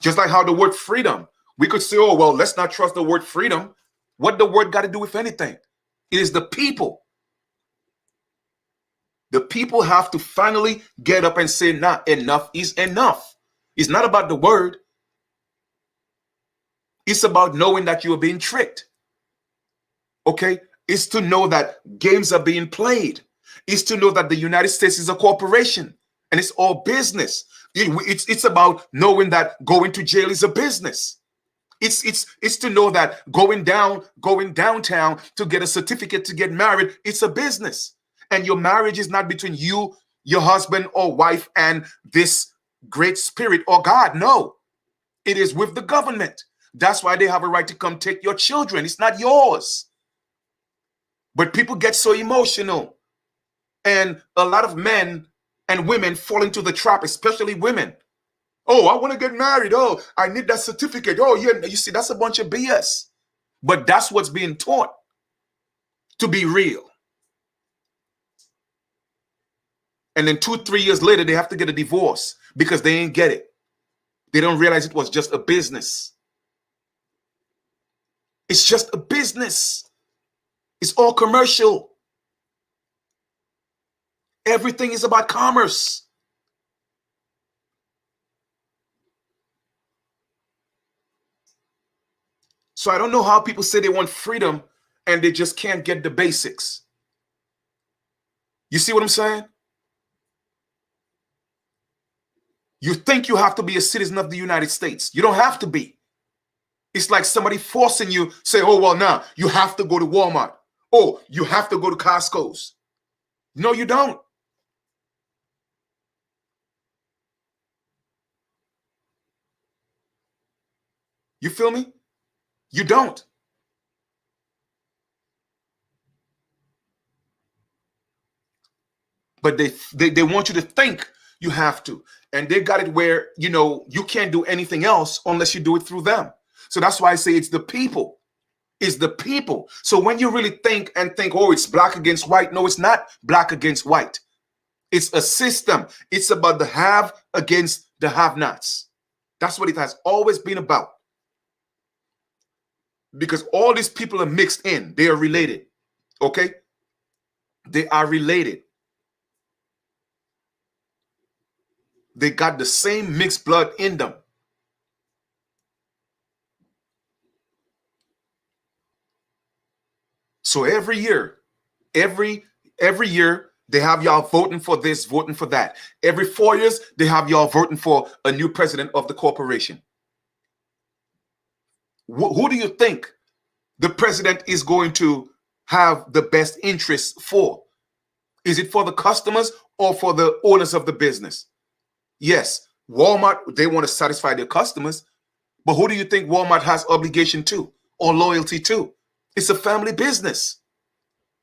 Just like how the word freedom. We could say, oh, well, let's not trust the word freedom. What the word got to do with anything? It is the people. The people have to finally get up and say, nah, enough is enough. It's not about the word. It's about knowing that you are being tricked. Okay? It's to know that games are being played. It's to know that the United States is a corporation and it's all business. It's about knowing that going to jail is a business. It's to know that going downtown to get a certificate to get married, it's a business. And your marriage is not between you, your husband or wife, and this great spirit or God. No, it is with the government. That's why they have a right to come take your children. It's not yours. But people get so emotional. And a lot of men and women fall into the trap, especially women. Oh, I want to get married. Oh, I need that certificate. Oh, yeah. You see, that's a bunch of BS. But that's what's being taught to be real. And then 2-3 years later, they have to get a divorce because they ain't get it. They don't realize it was just a business. It's just a business. It's all commercial. Everything is about commerce. So I don't know how people say they want freedom and they just can't get the basics. You see what I'm saying? You think you have to be a citizen of the United States. You don't have to be. It's like somebody forcing you, say, oh, well, now you have to go to Walmart. Oh, you have to go to Costco's. No, you don't. You feel me? You don't. But they want you to think you have to. And they got it where, you can't do anything else unless you do it through them. So that's why I say it's the people. It's the people. So when you really think, oh, it's black against white. No, it's not black against white. It's a system. It's about the have against the have-nots. That's what it has always been about. Because all these people are mixed in. They are related. Okay? They are related. They got the same mixed blood in them. So every year, they have y'all voting for this, voting for that. Every 4 years, they have y'all voting for a new president of the corporation. Who do you think the president is going to have the best interests for? Is it for the customers or for the owners of the business? Yes, Walmart, they want to satisfy their customers, But who do you think Walmart has obligation to or loyalty to? It's a family business.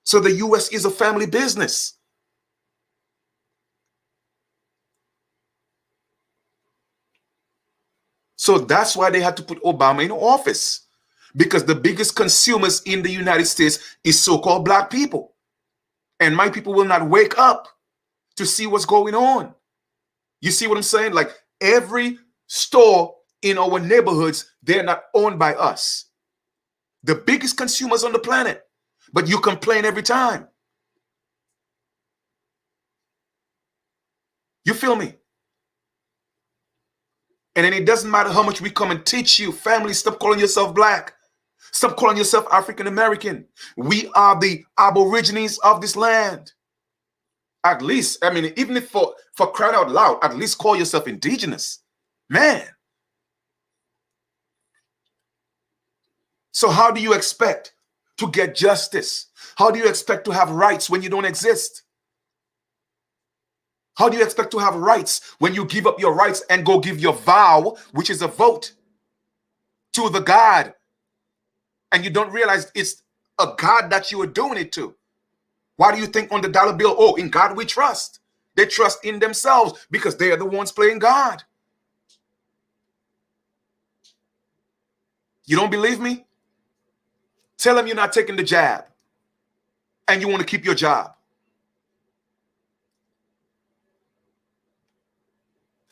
So the U.S. is a family business. So that's why they had to put Obama in office, because the biggest consumers in the United States is so-called black people. And my people will not wake up to see what's going on. You see what I'm saying? Like every store in our neighborhoods, they're not owned by us. The biggest consumers on the planet. But you complain every time. You feel me? And then it doesn't matter how much we come and teach you, family, stop calling yourself black. Stop calling yourself African American. We are the aborigines of this land. At least, I mean, even if for crying out loud, at least call yourself indigenous. Man. So how do you expect to get justice? How do you expect to have rights when you don't exist? How do you expect to have rights when you give up your rights and go give your vow, which is a vote, to the God, and you don't realize it's a God that you are doing it to? Why do you think on the dollar bill, oh, in God we trust? They trust in themselves because they are the ones playing God. You don't believe me? Tell them you're not taking the jab and you want to keep your job.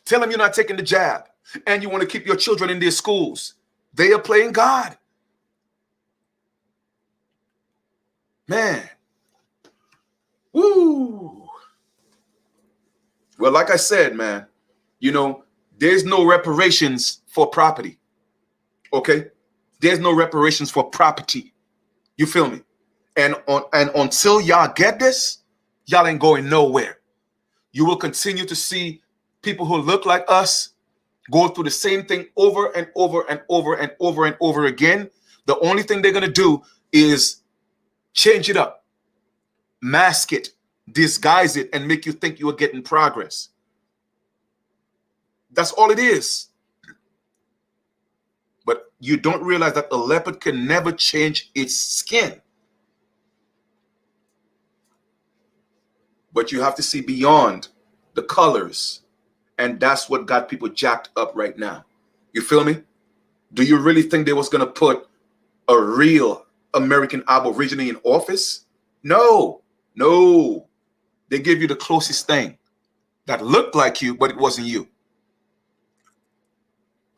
Tell them you're not taking the jab and you want to keep your children in their schools. They are playing God. Man. Woo. Well, like I said, man, you know, there's no reparations for property. Okay? There's no reparations for property. You feel me? And until y'all get this, y'all ain't going nowhere. You will continue to see people who look like us go through the same thing over and over and over and over and over again. The only thing they're going to do is change it up, mask it, disguise it, and make you think you are getting progress. That's all it is. But you don't realize that a leopard can never change its skin. But you have to see beyond the colors. And that's what got people jacked up right now. You feel me? Do you really think they was going to put a real American Aborigine in office? No, no. They gave you the closest thing that looked like you, but it wasn't you.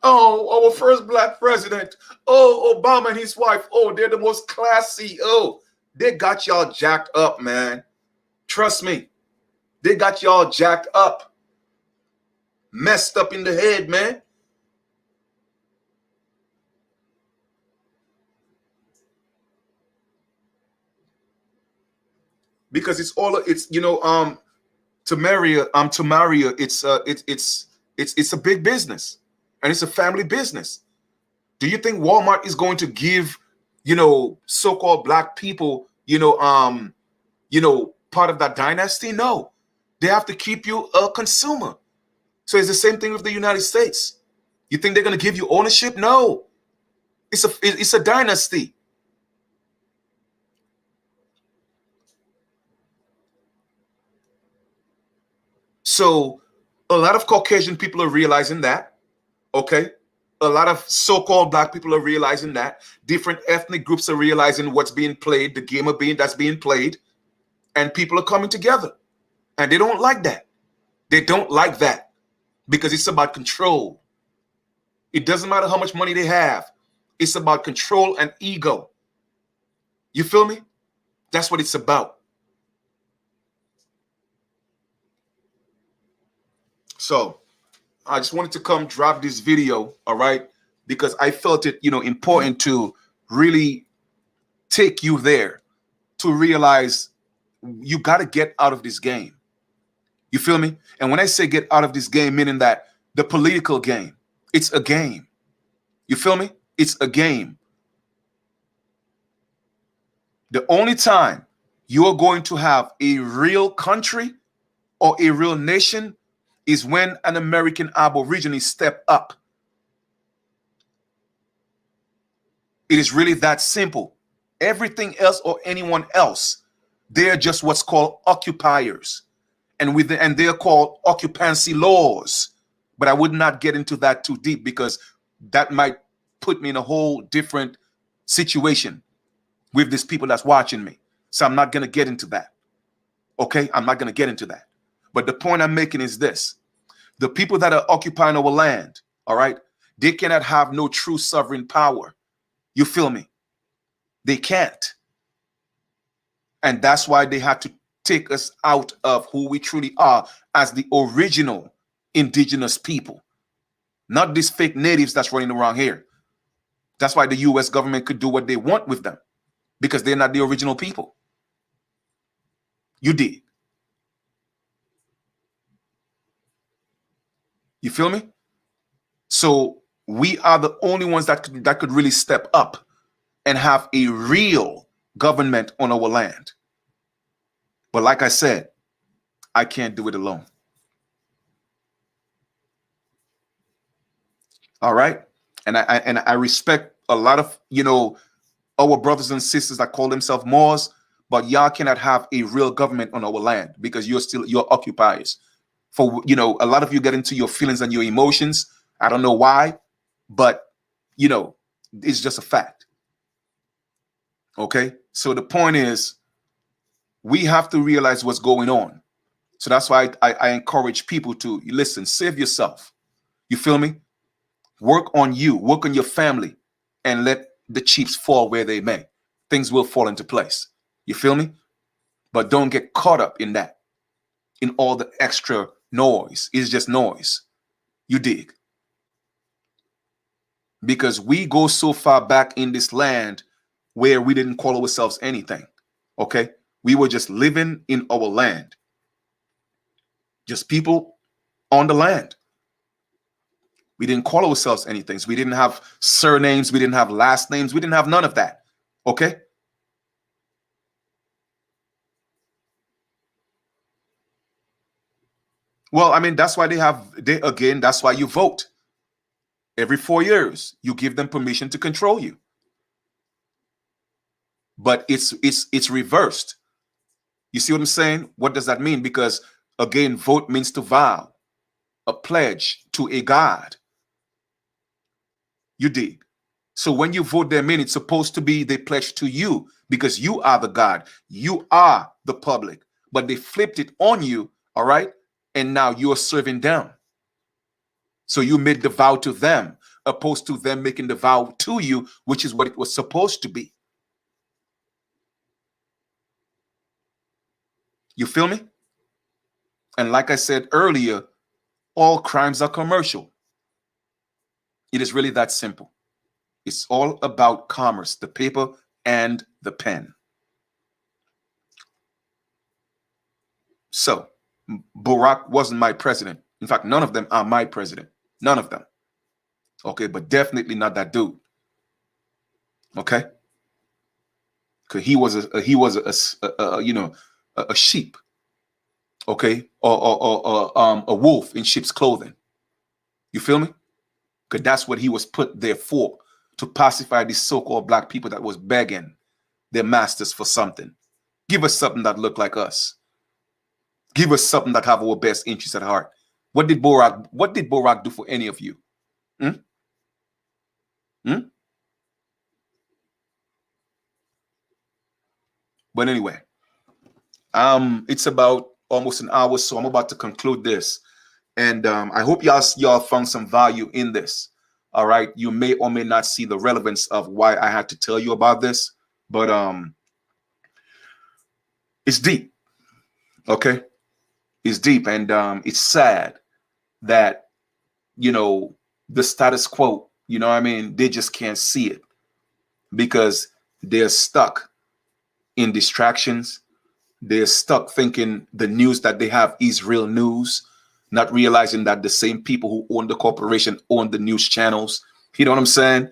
Oh, our first black president. Oh, Obama and his wife. Oh, they're the most classy. Oh, they got y'all jacked up, man. Trust me. They got y'all jacked up. Messed up in the head, man. Because it's you know, to marry it's a big business. And it's a family business. Do you think Walmart is going to give, you know, so-called black people, part of that dynasty? No. They have to keep you a consumer. So it's the same thing with the United States. You think they're going to give you ownership? No. It's a dynasty. So a lot of Caucasian people are realizing that. Okay. A lot of so-called black people are realizing that. Different ethnic groups are realizing what's being played, the game that's being played, and people are coming together. And they don't like that. They don't like that because it's about control. It doesn't matter how much money they have. It's about control and ego. You feel me? That's what it's about. So I just wanted to come drop this video, all right? Because I felt it, important to really take you there to realize you got to get out of this game. You feel me? And when I say get out of this game, meaning that the political game, it's a game. You feel me? It's a game. The only time you are going to have a real country or a real nation is when an American Aborigine step up. It is really that simple. Everything else or anyone else, they're just what's called occupiers. And they're called occupancy laws. But I would not get into that too deep because that might put me in a whole different situation with these people that's watching me. So I'm not going to get into that. Okay? I'm not going to get into that. But the point I'm making is this. The people that are occupying our land, all right, they cannot have no true sovereign power. You feel me? They can't. And that's why they had to take us out of who we truly are as the original indigenous people, not these fake natives that's running around here. That's why the US government could do what they want with them, because they're not the original people. You did. You feel me? So we are the only ones that could really step up and have a real government on our land. But like I said, I can't do it alone. All right? And I respect a lot of, our brothers and sisters that call themselves Moors, but y'all cannot have a real government on our land because you're occupiers. For, a lot of you get into your feelings and your emotions. I don't know why, but, it's just a fact. Okay? So the point is, we have to realize what's going on. So that's why I encourage people to listen, save yourself. You feel me? Work on you, work on your family, and let the chips fall where they may. Things will fall into place. You feel me? But don't get caught up in that, in all the extra noise. It's just noise. You dig? Because we go so far back in this land where we didn't call ourselves anything. Okay? We were just living in our land. Just people on the land. We didn't call ourselves anything. So we didn't have surnames. We didn't have last names. We didn't have none of that. Okay? Well, I mean, that's why that's why you vote. Every 4 years, you give them permission to control you. But it's reversed. You see what I'm saying? What does that mean? Because again, vote means to vow, a pledge to a God. You dig? So when you vote them in, it's supposed to be they pledge to you because you are the God. You are the public. But they flipped it on you, all right? And now you're serving them. So you made the vow to them, opposed to them making the vow to you, which is what it was supposed to be. You feel me? And like I said earlier, all crimes are commercial. It is really that simple. It's all about commerce, the paper and the pen. So Barack wasn't my president. In fact, none of them are my president. None of them. Okay, but definitely not that dude. Okay, because he was a sheep. Okay, or a wolf in sheep's clothing. You feel me? Because that's what he was put there for, to pacify these so-called black people that was begging their masters for something. Give us something that look like us. Give us something that have our best interests at heart. What did Barack do for any of you? Hmm? Hmm? But anyway, it's about almost an hour, so I'm about to conclude this. And I hope y'all found some value in this. All right. You may or may not see the relevance of why I had to tell you about this, but it's deep. Okay. It's deep. And it's sad that, the status quo, I mean, they just can't see it because they're stuck in distractions. They're stuck thinking the news that they have is real news, not realizing that the same people who own the corporation own the news channels. You know what I'm saying?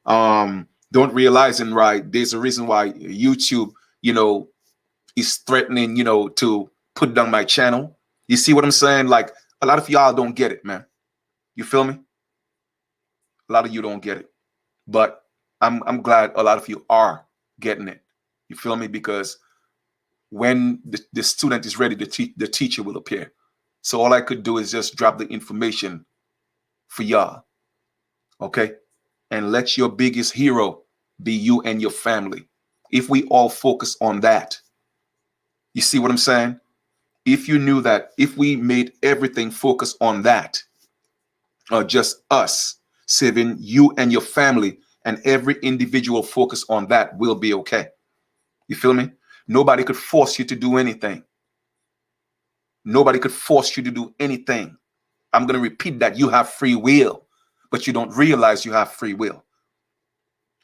Don't realizing, right, there's a reason why YouTube, is threatening, to put down my channel. You see what I'm saying? Like, a lot of y'all don't get it, man. You feel me? A lot of you don't get it. But I'm glad a lot of you are getting it. You feel me? Because when the student is ready, the teacher will appear. So all I could do is just drop the information for y'all. Okay? And let your biggest hero be you and your family. If we all focus on that, you see what I'm saying? If you knew that, if we made everything focus on that, just us saving you and your family, and every individual focus on that, will be okay. You feel me? Nobody could force you to do anything. Nobody could force you to do anything. I'm going to repeat that. You have free will, but you don't realize you have free will.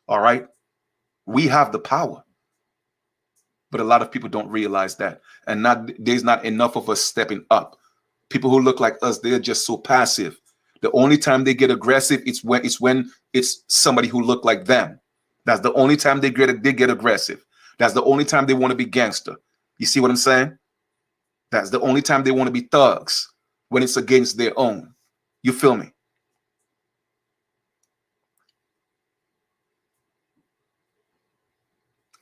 All right? We have the power, but a lot of people don't realize that. And there's not enough of us stepping up. People who look like us, they're just so passive. The only time they get aggressive, it's when it's somebody who look like them. That's the only time they get aggressive. That's the only time they want to be gangster. You see what I'm saying? That's the only time they want to be thugs, when it's against their own. You feel me?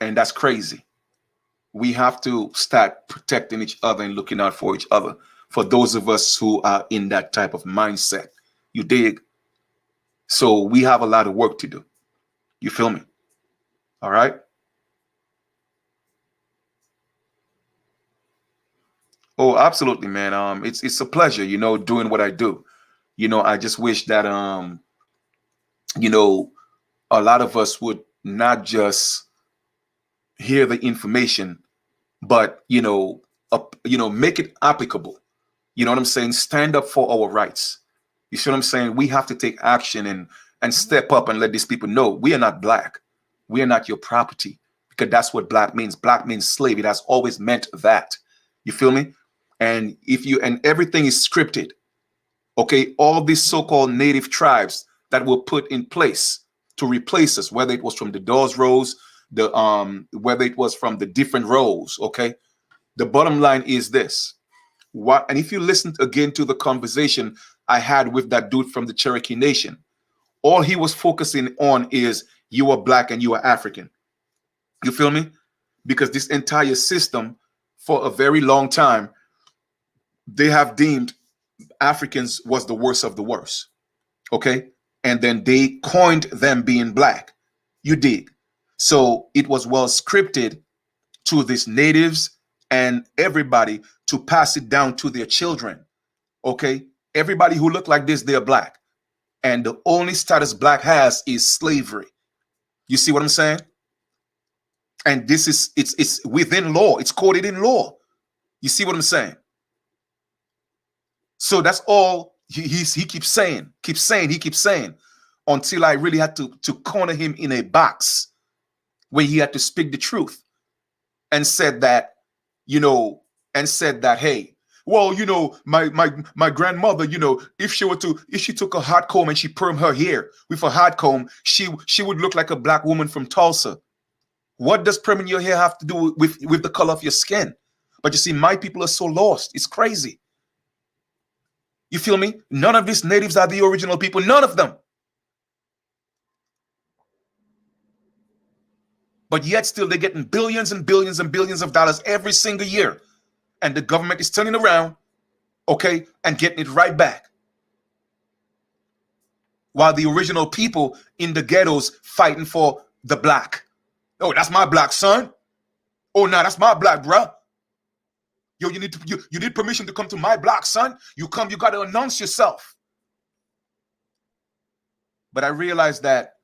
And that's crazy. We have to start protecting each other and looking out for each other. For those of us who are in that type of mindset, you dig? So we have a lot of work to do. You feel me? All right. Oh, absolutely, man. It's a pleasure, doing what I do. I just wish that you know, a lot of us would not just hear the information, but make it applicable. You know what I'm saying? Stand up for our rights. You see what I'm saying? We have to take action and step up and let these people know we are not black. We are not your property, because that's what black means. Black means slave. It has always meant that. You feel me? And everything is scripted. Okay, all these so-called native tribes that were put in place to replace us, whether it was from the Dawes rows, whether it was from the different rows. Okay, the bottom line is this. And if you listen again to the conversation I had with that dude from the Cherokee Nation, all he was focusing on is you are black and you are African. You feel me? Because this entire system, for a very long time, they have deemed Africans was the worst of the worst. Okay. And then they coined them being black. You dig? So it was well scripted to these natives and everybody to pass it down to their children. Okay. Everybody who look like this, they're black. And the only status black has is slavery. You see what I'm saying? And this is, it's within law. It's coded in law. You see what I'm saying? So that's all he keeps saying, until I really had to corner him in a box where he had to speak the truth and said that, hey, well, my grandmother, if she took a hot comb and she permed her hair with a hot comb, she would look like a black woman from Tulsa. What does perming your hair have to do with the color of your skin? But you see, my people are so lost. It's crazy. You feel me? None of these natives are the original people. None of them. But yet still they're getting billions and billions and billions of dollars every single year. And the government is turning around, okay, and getting it right back. While the original people in the ghettos fighting for the black. Oh, that's my black son. Oh, no, that's my black bruh. Yo, you need permission to come to my black son. You got to announce yourself. But I realized that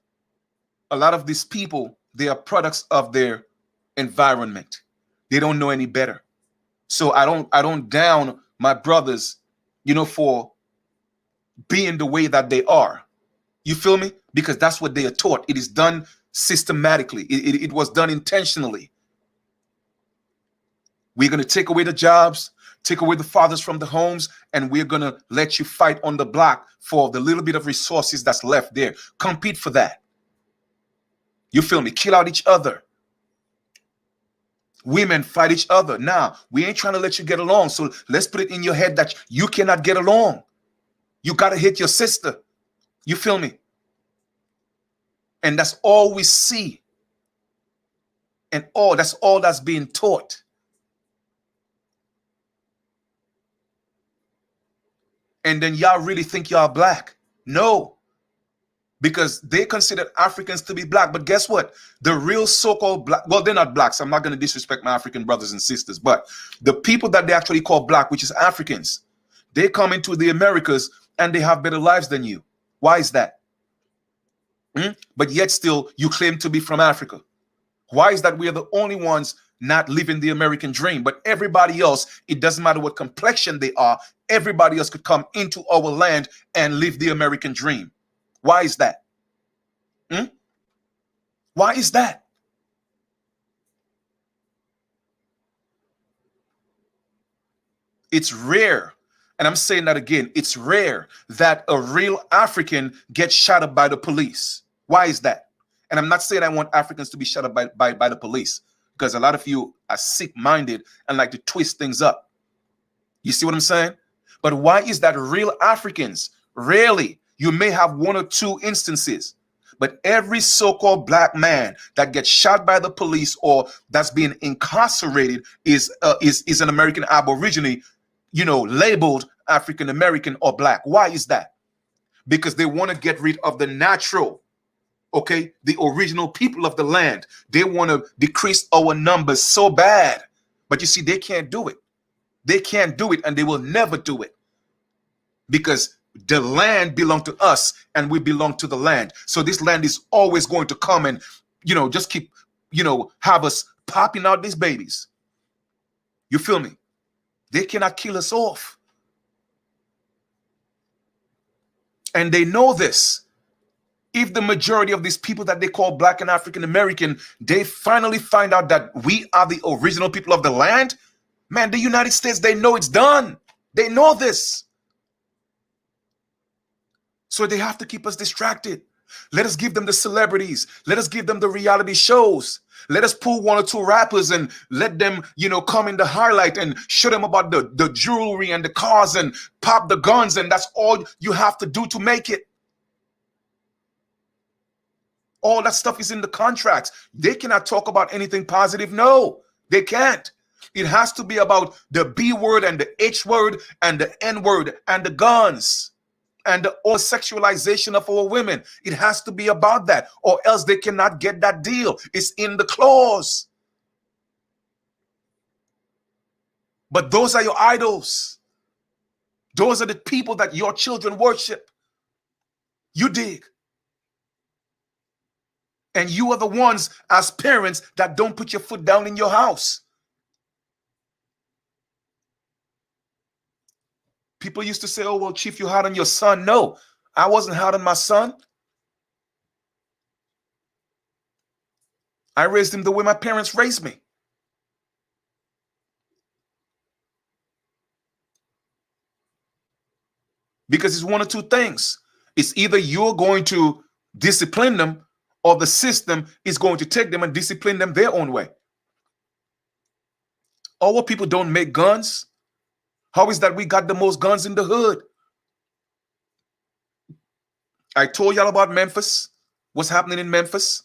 a lot of these people, they are products of their environment. They don't know any better. So I don't down my brothers, for being the way that they are. You feel me? Because that's what they are taught. It is done systematically. It was done intentionally. We're going to take away the jobs, take away the fathers from the homes, and we're going to let you fight on the block for the little bit of resources that's left there. Compete for that. You feel me? Kill out each other. Women fight each other. Now, we ain't trying to let you get along. So let's put it in your head that you cannot get along. You got to hit your sister. You feel me? And that's all we see. And that's all that's being taught. And then y'all really think y'all black? No. Because they consider Africans to be black. But guess what? The real so-called black, well, they're not blacks. I'm not going to disrespect my African brothers and sisters. But the people that they actually call black, which is Africans, they come into the Americas and they have better lives than you. Why is that? But yet still you claim to be from Africa. Why is that we are the only ones not living the American dream? But everybody else, it doesn't matter what complexion they are, everybody else could come into our land and live the American dream. Why is that? Why is that? It's rare. And I'm saying that again. It's rare that a real African gets shot up by the police. Why is that? And I'm not saying I want Africans to be shut up by the police, because a lot of you are sick-minded and like to twist things up. You see what I'm saying? But why is that real Africans, rarely, you may have one or two instances, but every so-called black man that gets shot by the police or that's being incarcerated is an American Aborigine, labeled African American or black. Why is that? Because they want to get rid of the natural, the original people of the land. They want to decrease our numbers so bad. But you see, they can't do it. They can't do it, and they will never do it. Because the land belongs to us and we belong to the land. So this land is always going to come and, just keep, have us popping out these babies. You feel me? They cannot kill us off. And they know this. If the majority of these people that they call black and African American, they finally find out that we are the original people of the land, man, the United States, they know it's done. They know this. So they have to keep us distracted. Let us give them the celebrities. Let us give them the reality shows. Let us pull one or two rappers and let them, come in the highlight and show them about the jewelry and the cars and pop the guns. And that's all you have to do to make it. All that stuff is in the contracts. They cannot talk about anything positive. No, they can't. It has to be about the B word and the H word and the N word and the guns and the sexualization of our women. It has to be about that, or else they cannot get that deal. It's in the clause. But those are your idols. Those are the people that your children worship. You dig? And you are the ones as parents that don't put your foot down in your house. People used to say, oh, well, Chief, you hard on your son. No, I wasn't hard on my son. I raised him the way my parents raised me. Because it's one or two things. It's either you're going to discipline them or the system is going to take them and discipline them their own way. Our people don't make guns. How is that we got the most guns in the hood? I told y'all about Memphis. What's happening in Memphis?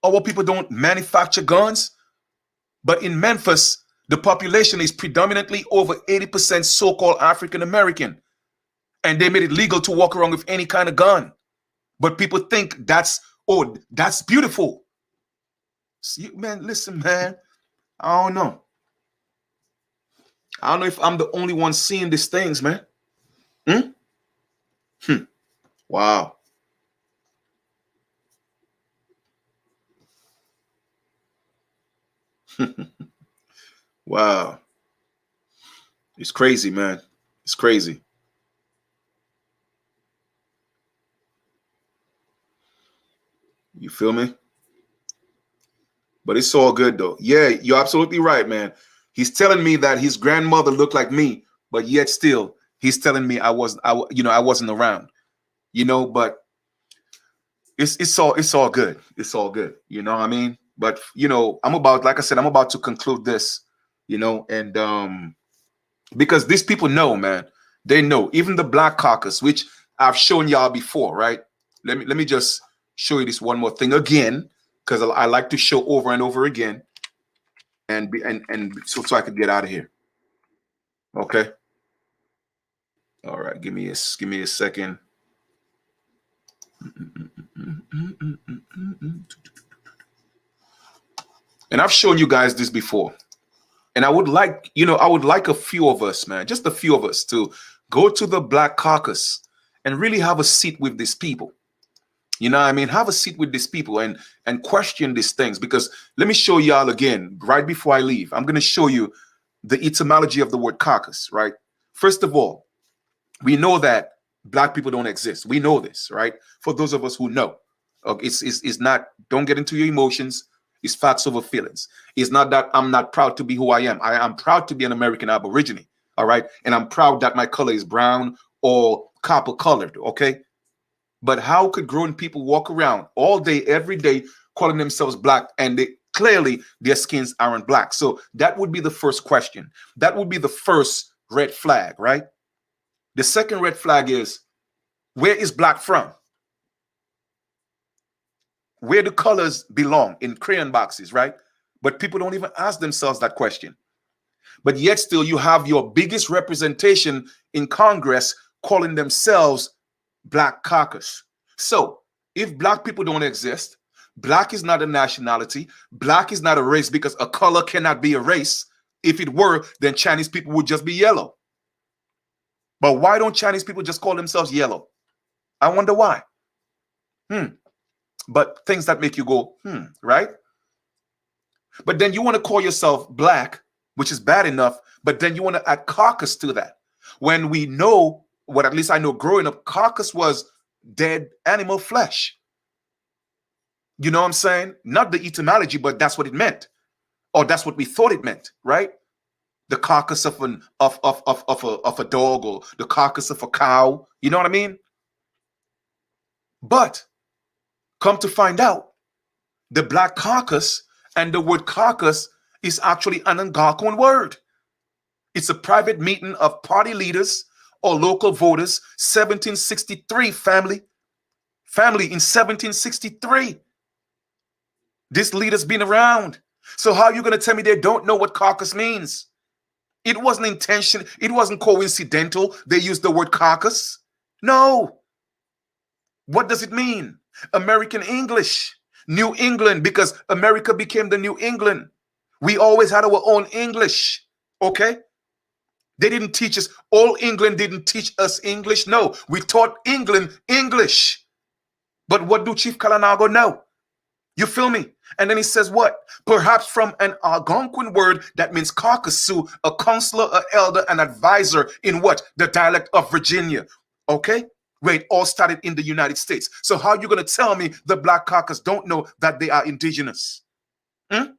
Our people don't manufacture guns. But in Memphis, the population is predominantly over 80% so-called African American. And they made it legal to walk around with any kind of gun. But people think that's beautiful. See, man, listen, man. I don't know. I don't know if I'm the only one seeing these things, man. Wow. Wow. It's crazy, man. It's crazy. You feel me? But it's all good, though. Yeah, you're absolutely right, man. He's telling me that his grandmother looked like me, but yet still, he's telling me I wasn't around. But it's all good. It's all good. You know what I mean? But like I said, I'm about to conclude this, and because these people know, man, they know. Even the Black Caucus, which I've shown y'all before, right? Let me just show you this one more thing again, because I like to show over and over again, and so I could get out of here. Okay. All right. Give me a second. And I've shown you guys this before. And I would like, a few of us, man, just a few of us, to go to the Black Caucus and really have a seat with these people. You know what I mean? Have a seat with these people and question these things. Because let me show y'all again, right before I leave, I'm going to show you the etymology of the word caucus, right? First of all, we know that Black people don't exist. We know this, right? For those of us who know, it's not, don't get into your emotions. It's facts over feelings. It's not that I'm not proud to be who I am. I am proud to be an American Aborigine, all right? And I'm proud that my color is brown or copper colored, okay? But how could grown people walk around all day, every day, calling themselves Black, and clearly their skins aren't Black? So that would be the first question. That would be the first red flag, right? The second red flag is, where is Black from? Where do colors belong? In crayon boxes, right? But people don't even ask themselves that question. But yet still you have your biggest representation in Congress calling themselves Black Caucus. So if Black people don't exist, Black is not a nationality, Black is not a race, because a color cannot be a race. If it were, then Chinese people would just be yellow. But why don't Chinese people just call themselves yellow? I wonder why. But things that make you go, right? But then you want to call yourself Black, which is bad enough, but then you want to add caucus to that. When we know, what at least I know growing up, caucus was dead animal flesh. You know what I'm saying? Not the etymology, but that's what it meant. Or that's what we thought it meant, right? The carcass of a dog, or the carcass of a cow. You know what I mean? But come to find out, the Black Caucus and the word caucus is actually an Algonquin word. It's a private meeting of party leaders or local voters. 1763, family in 1763. This leader's been around. So how are you going to tell me they don't know what caucus means? It wasn't intentional. It wasn't coincidental. They used the word caucus. No. What does it mean? American English, New England, because America became the New England. We always had our own English, okay? They didn't teach us, all England didn't teach us English. No, we taught England English. But what do Chief Kalinago know? You feel me? And then he says what? Perhaps from an Algonquin word that means caucasu, a counselor, an elder, an advisor in what? The dialect of Virginia, okay? Where it all started in the United States. So how are you going to tell me the Black Caucus don't know that they are indigenous? How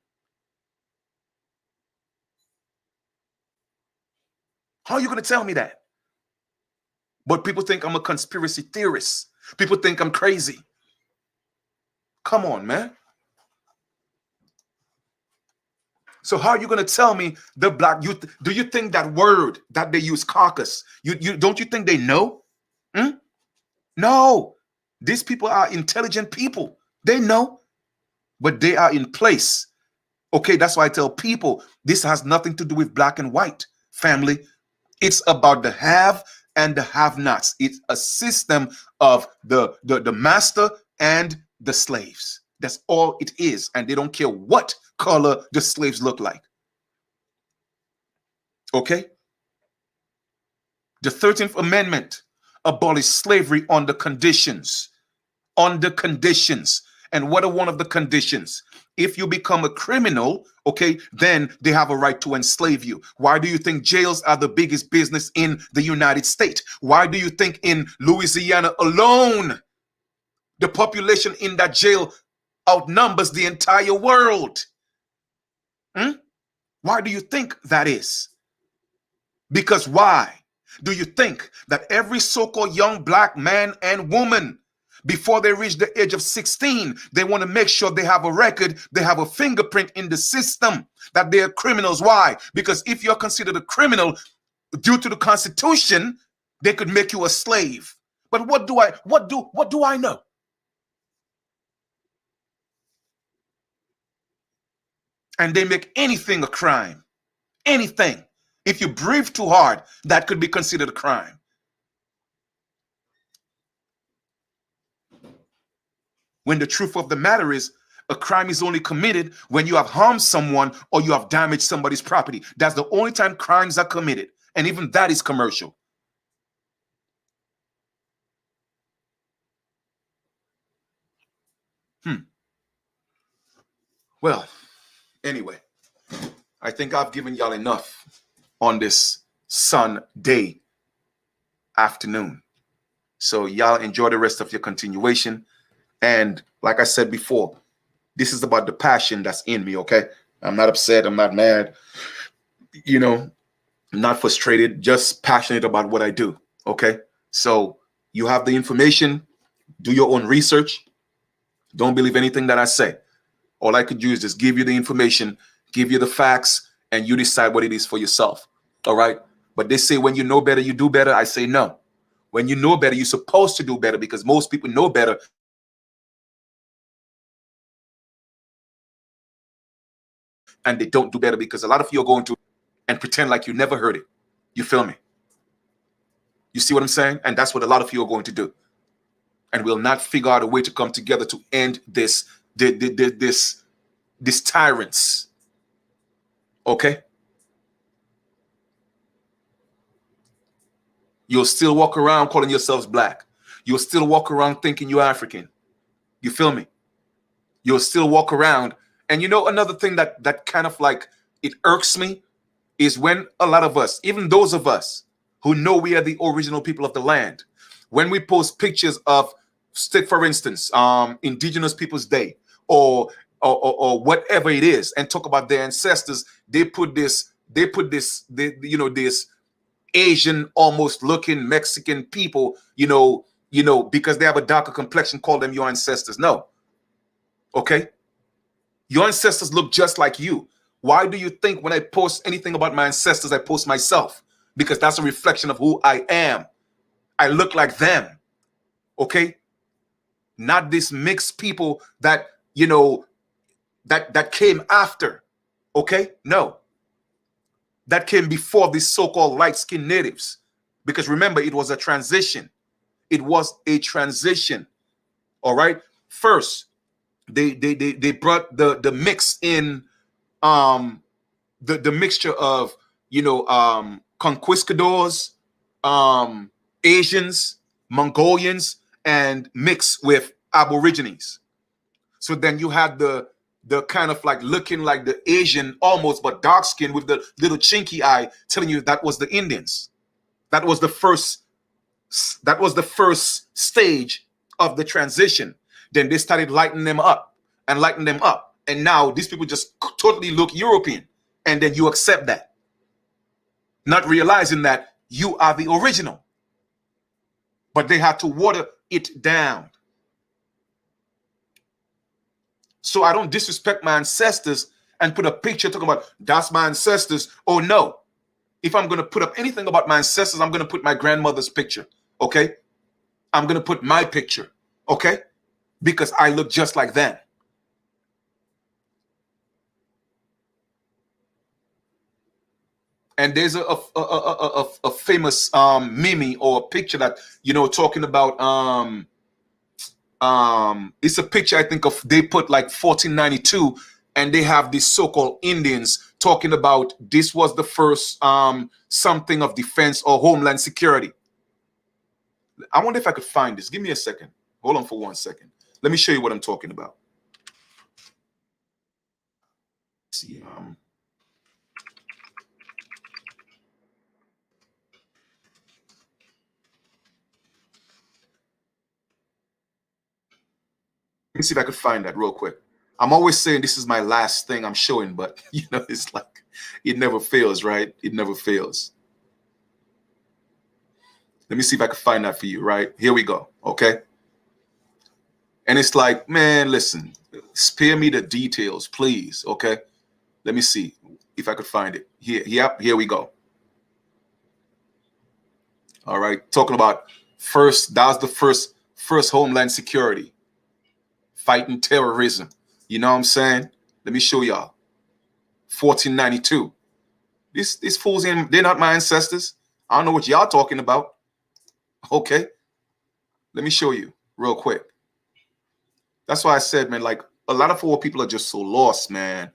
are you going to tell me that? But people think I'm a conspiracy theorist. People think I'm crazy. Come on, man. So how are you going to tell me the Black youth? Do you think that word that they use, caucus, don't you think they know? No. These people are intelligent people. They know, but they are in place. Okay, that's why I tell people this has nothing to do with black and white, family. It's about the have and the have-nots. It's a system of the master and the slaves. That's all it is. And they don't care what color the slaves look like. Okay? The 13th Amendment abolished slavery under conditions. Under conditions. And what are one of the conditions? If you become a criminal, okay, then they have a right to enslave you. Why do you think jails are the biggest business in the United States? Why do you think in Louisiana alone, the population in that jail outnumbers the entire world? Why do you think that is? Because why do you think that every so-called young black man and woman, before they reach the age of 16, they want to make sure they have a record, they have a fingerprint in the system that they are criminals? Why? Because if you're considered a criminal due to the Constitution, they could make you a slave. But what do I know? And they make anything a crime. Anything. If you breathe too hard, that could be considered a crime. When the truth of the matter is, a crime is only committed when you have harmed someone or you have damaged somebody's property. That's the only time crimes are committed. And even that is commercial. Well, anyway, I think I've given y'all enough on this Sunday afternoon. So y'all enjoy the rest of your continuation. And like I said before, this is about the passion that's in me, okay? I'm not upset. I'm not mad. You know, not frustrated, just passionate about what I do, okay? So you have the information. Do your own research. Don't believe anything that I say. All I could do is just give you the information, give you the facts, and you decide what it is for yourself, all right? But they say when you know better, you do better. I say no. When you know better, you're supposed to do better because most people know better. And they don't do better because a lot of you are going to and pretend like you never heard it. You feel me? You see what I'm saying? And that's what a lot of you are going to do. And we'll not figure out a way to come together to end this tyrants. Okay? You'll still walk around calling yourselves black. You'll still walk around thinking you're African. You feel me? You'll still walk around. And you know, another thing that kind of like, it irks me is when a lot of us, even those of us who know we are the original people of the land, when we post pictures of, take for instance, Indigenous Peoples Day or whatever it is, and talk about their ancestors, they put this, this Asian almost looking Mexican people, because they have a darker complexion, call them your ancestors. No. Okay? Your ancestors look just like you. Why do you think when I post anything about my ancestors, I post myself? Because that's a reflection of who I am. I look like them. Okay? Not this mixed people that, that came after. Okay? No. That came before these so-called light-skinned natives. Because remember, it was a transition. It was a transition. All right? First, they brought the mix in, the mixture of conquistadors, Asians, Mongolians, and mixed with Aborigines. So then you had the kind of like looking like the Asian almost, but dark skin with the little chinky eye, telling you that was the Indians. That was the first stage of the transition. Then they started lighting them up. And now these people just totally look European. And then you accept that. Not realizing that you are the original. But they had to water it down. So I don't disrespect my ancestors and put a picture talking about that's my ancestors. Oh no. If I'm going to put up anything about my ancestors, I'm going to put my grandmother's picture. Okay? I'm going to put my picture. Okay? Because I look just like them. And there's a famous meme or a picture that, talking about, it's a picture I think of, they put like 1492, and they have these so-called Indians talking about this was the first something of defense or homeland security. I wonder if I could find this. Give me a second. Hold on for 1 second. Let me show you what I'm talking about. Let's see. Let me see if I could find that real quick. I'm always saying this is my last thing I'm showing, but it's like it never fails, right? It never fails. Let me see if I can find that for you, right? Here we go, okay? And it's like, man, listen, spare me the details, please, okay? Let me see if I could find it. Here we go. All right, talking about that was the first homeland security, fighting terrorism. You know what I'm saying? Let me show y'all. 1492. These fools, they're not my ancestors. I don't know what y'all talking about. Okay, let me show you real quick. That's why I said, man, like a lot of our people are just so lost, man.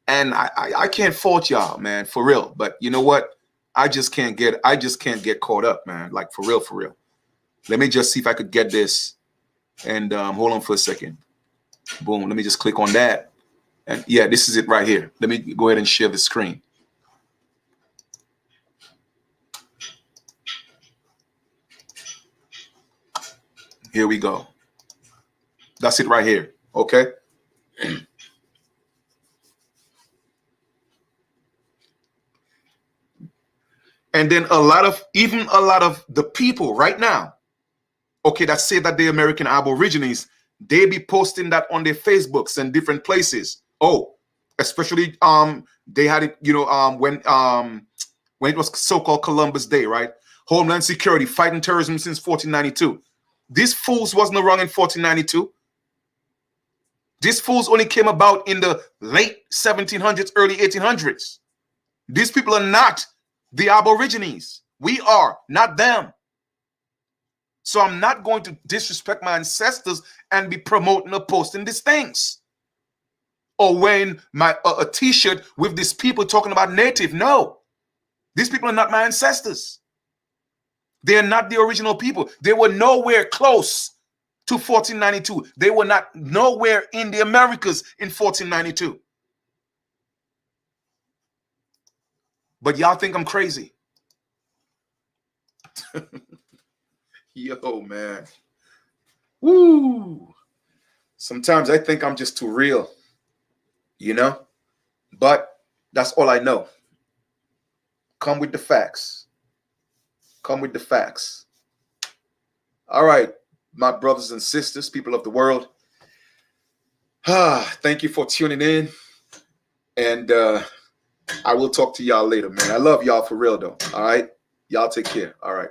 And I can't fault y'all, man, for real. But you know what? I just can't get caught up, man. Like for real, for real. Let me just see if I could get this. And hold on for a second. Boom. Let me just click on that. And yeah, this is it right here. Let me go ahead and share the screen. Here we go. That's it right here. Okay. And then even a lot of the people right now, okay, that say that they're American Aborigines, they be posting that on their Facebooks and different places. Oh, especially they had it, you know, when it was so-called Columbus Day, right? Homeland Security fighting terrorism since 1492. These fools wasn't around in 1492. These fools only came about in the late 1700s, early 1800s. These people are not the Aborigines. We are, not them. So I'm not going to disrespect my ancestors and be promoting or posting these things. Or wearing a t-shirt with these people talking about native. No. These people are not my ancestors. They are not the original people. They were nowhere close to 1492. They were not nowhere in the Americas in 1492. But y'all think I'm crazy. Yo, man. Woo. Sometimes I think I'm just too real, you know? But that's all I know. Come with the facts. Come with the facts. All right, my brothers and sisters, people of the world. Thank you for tuning in. And I will talk to y'all later, man. I love y'all for real, though. All right? Y'all take care. All right.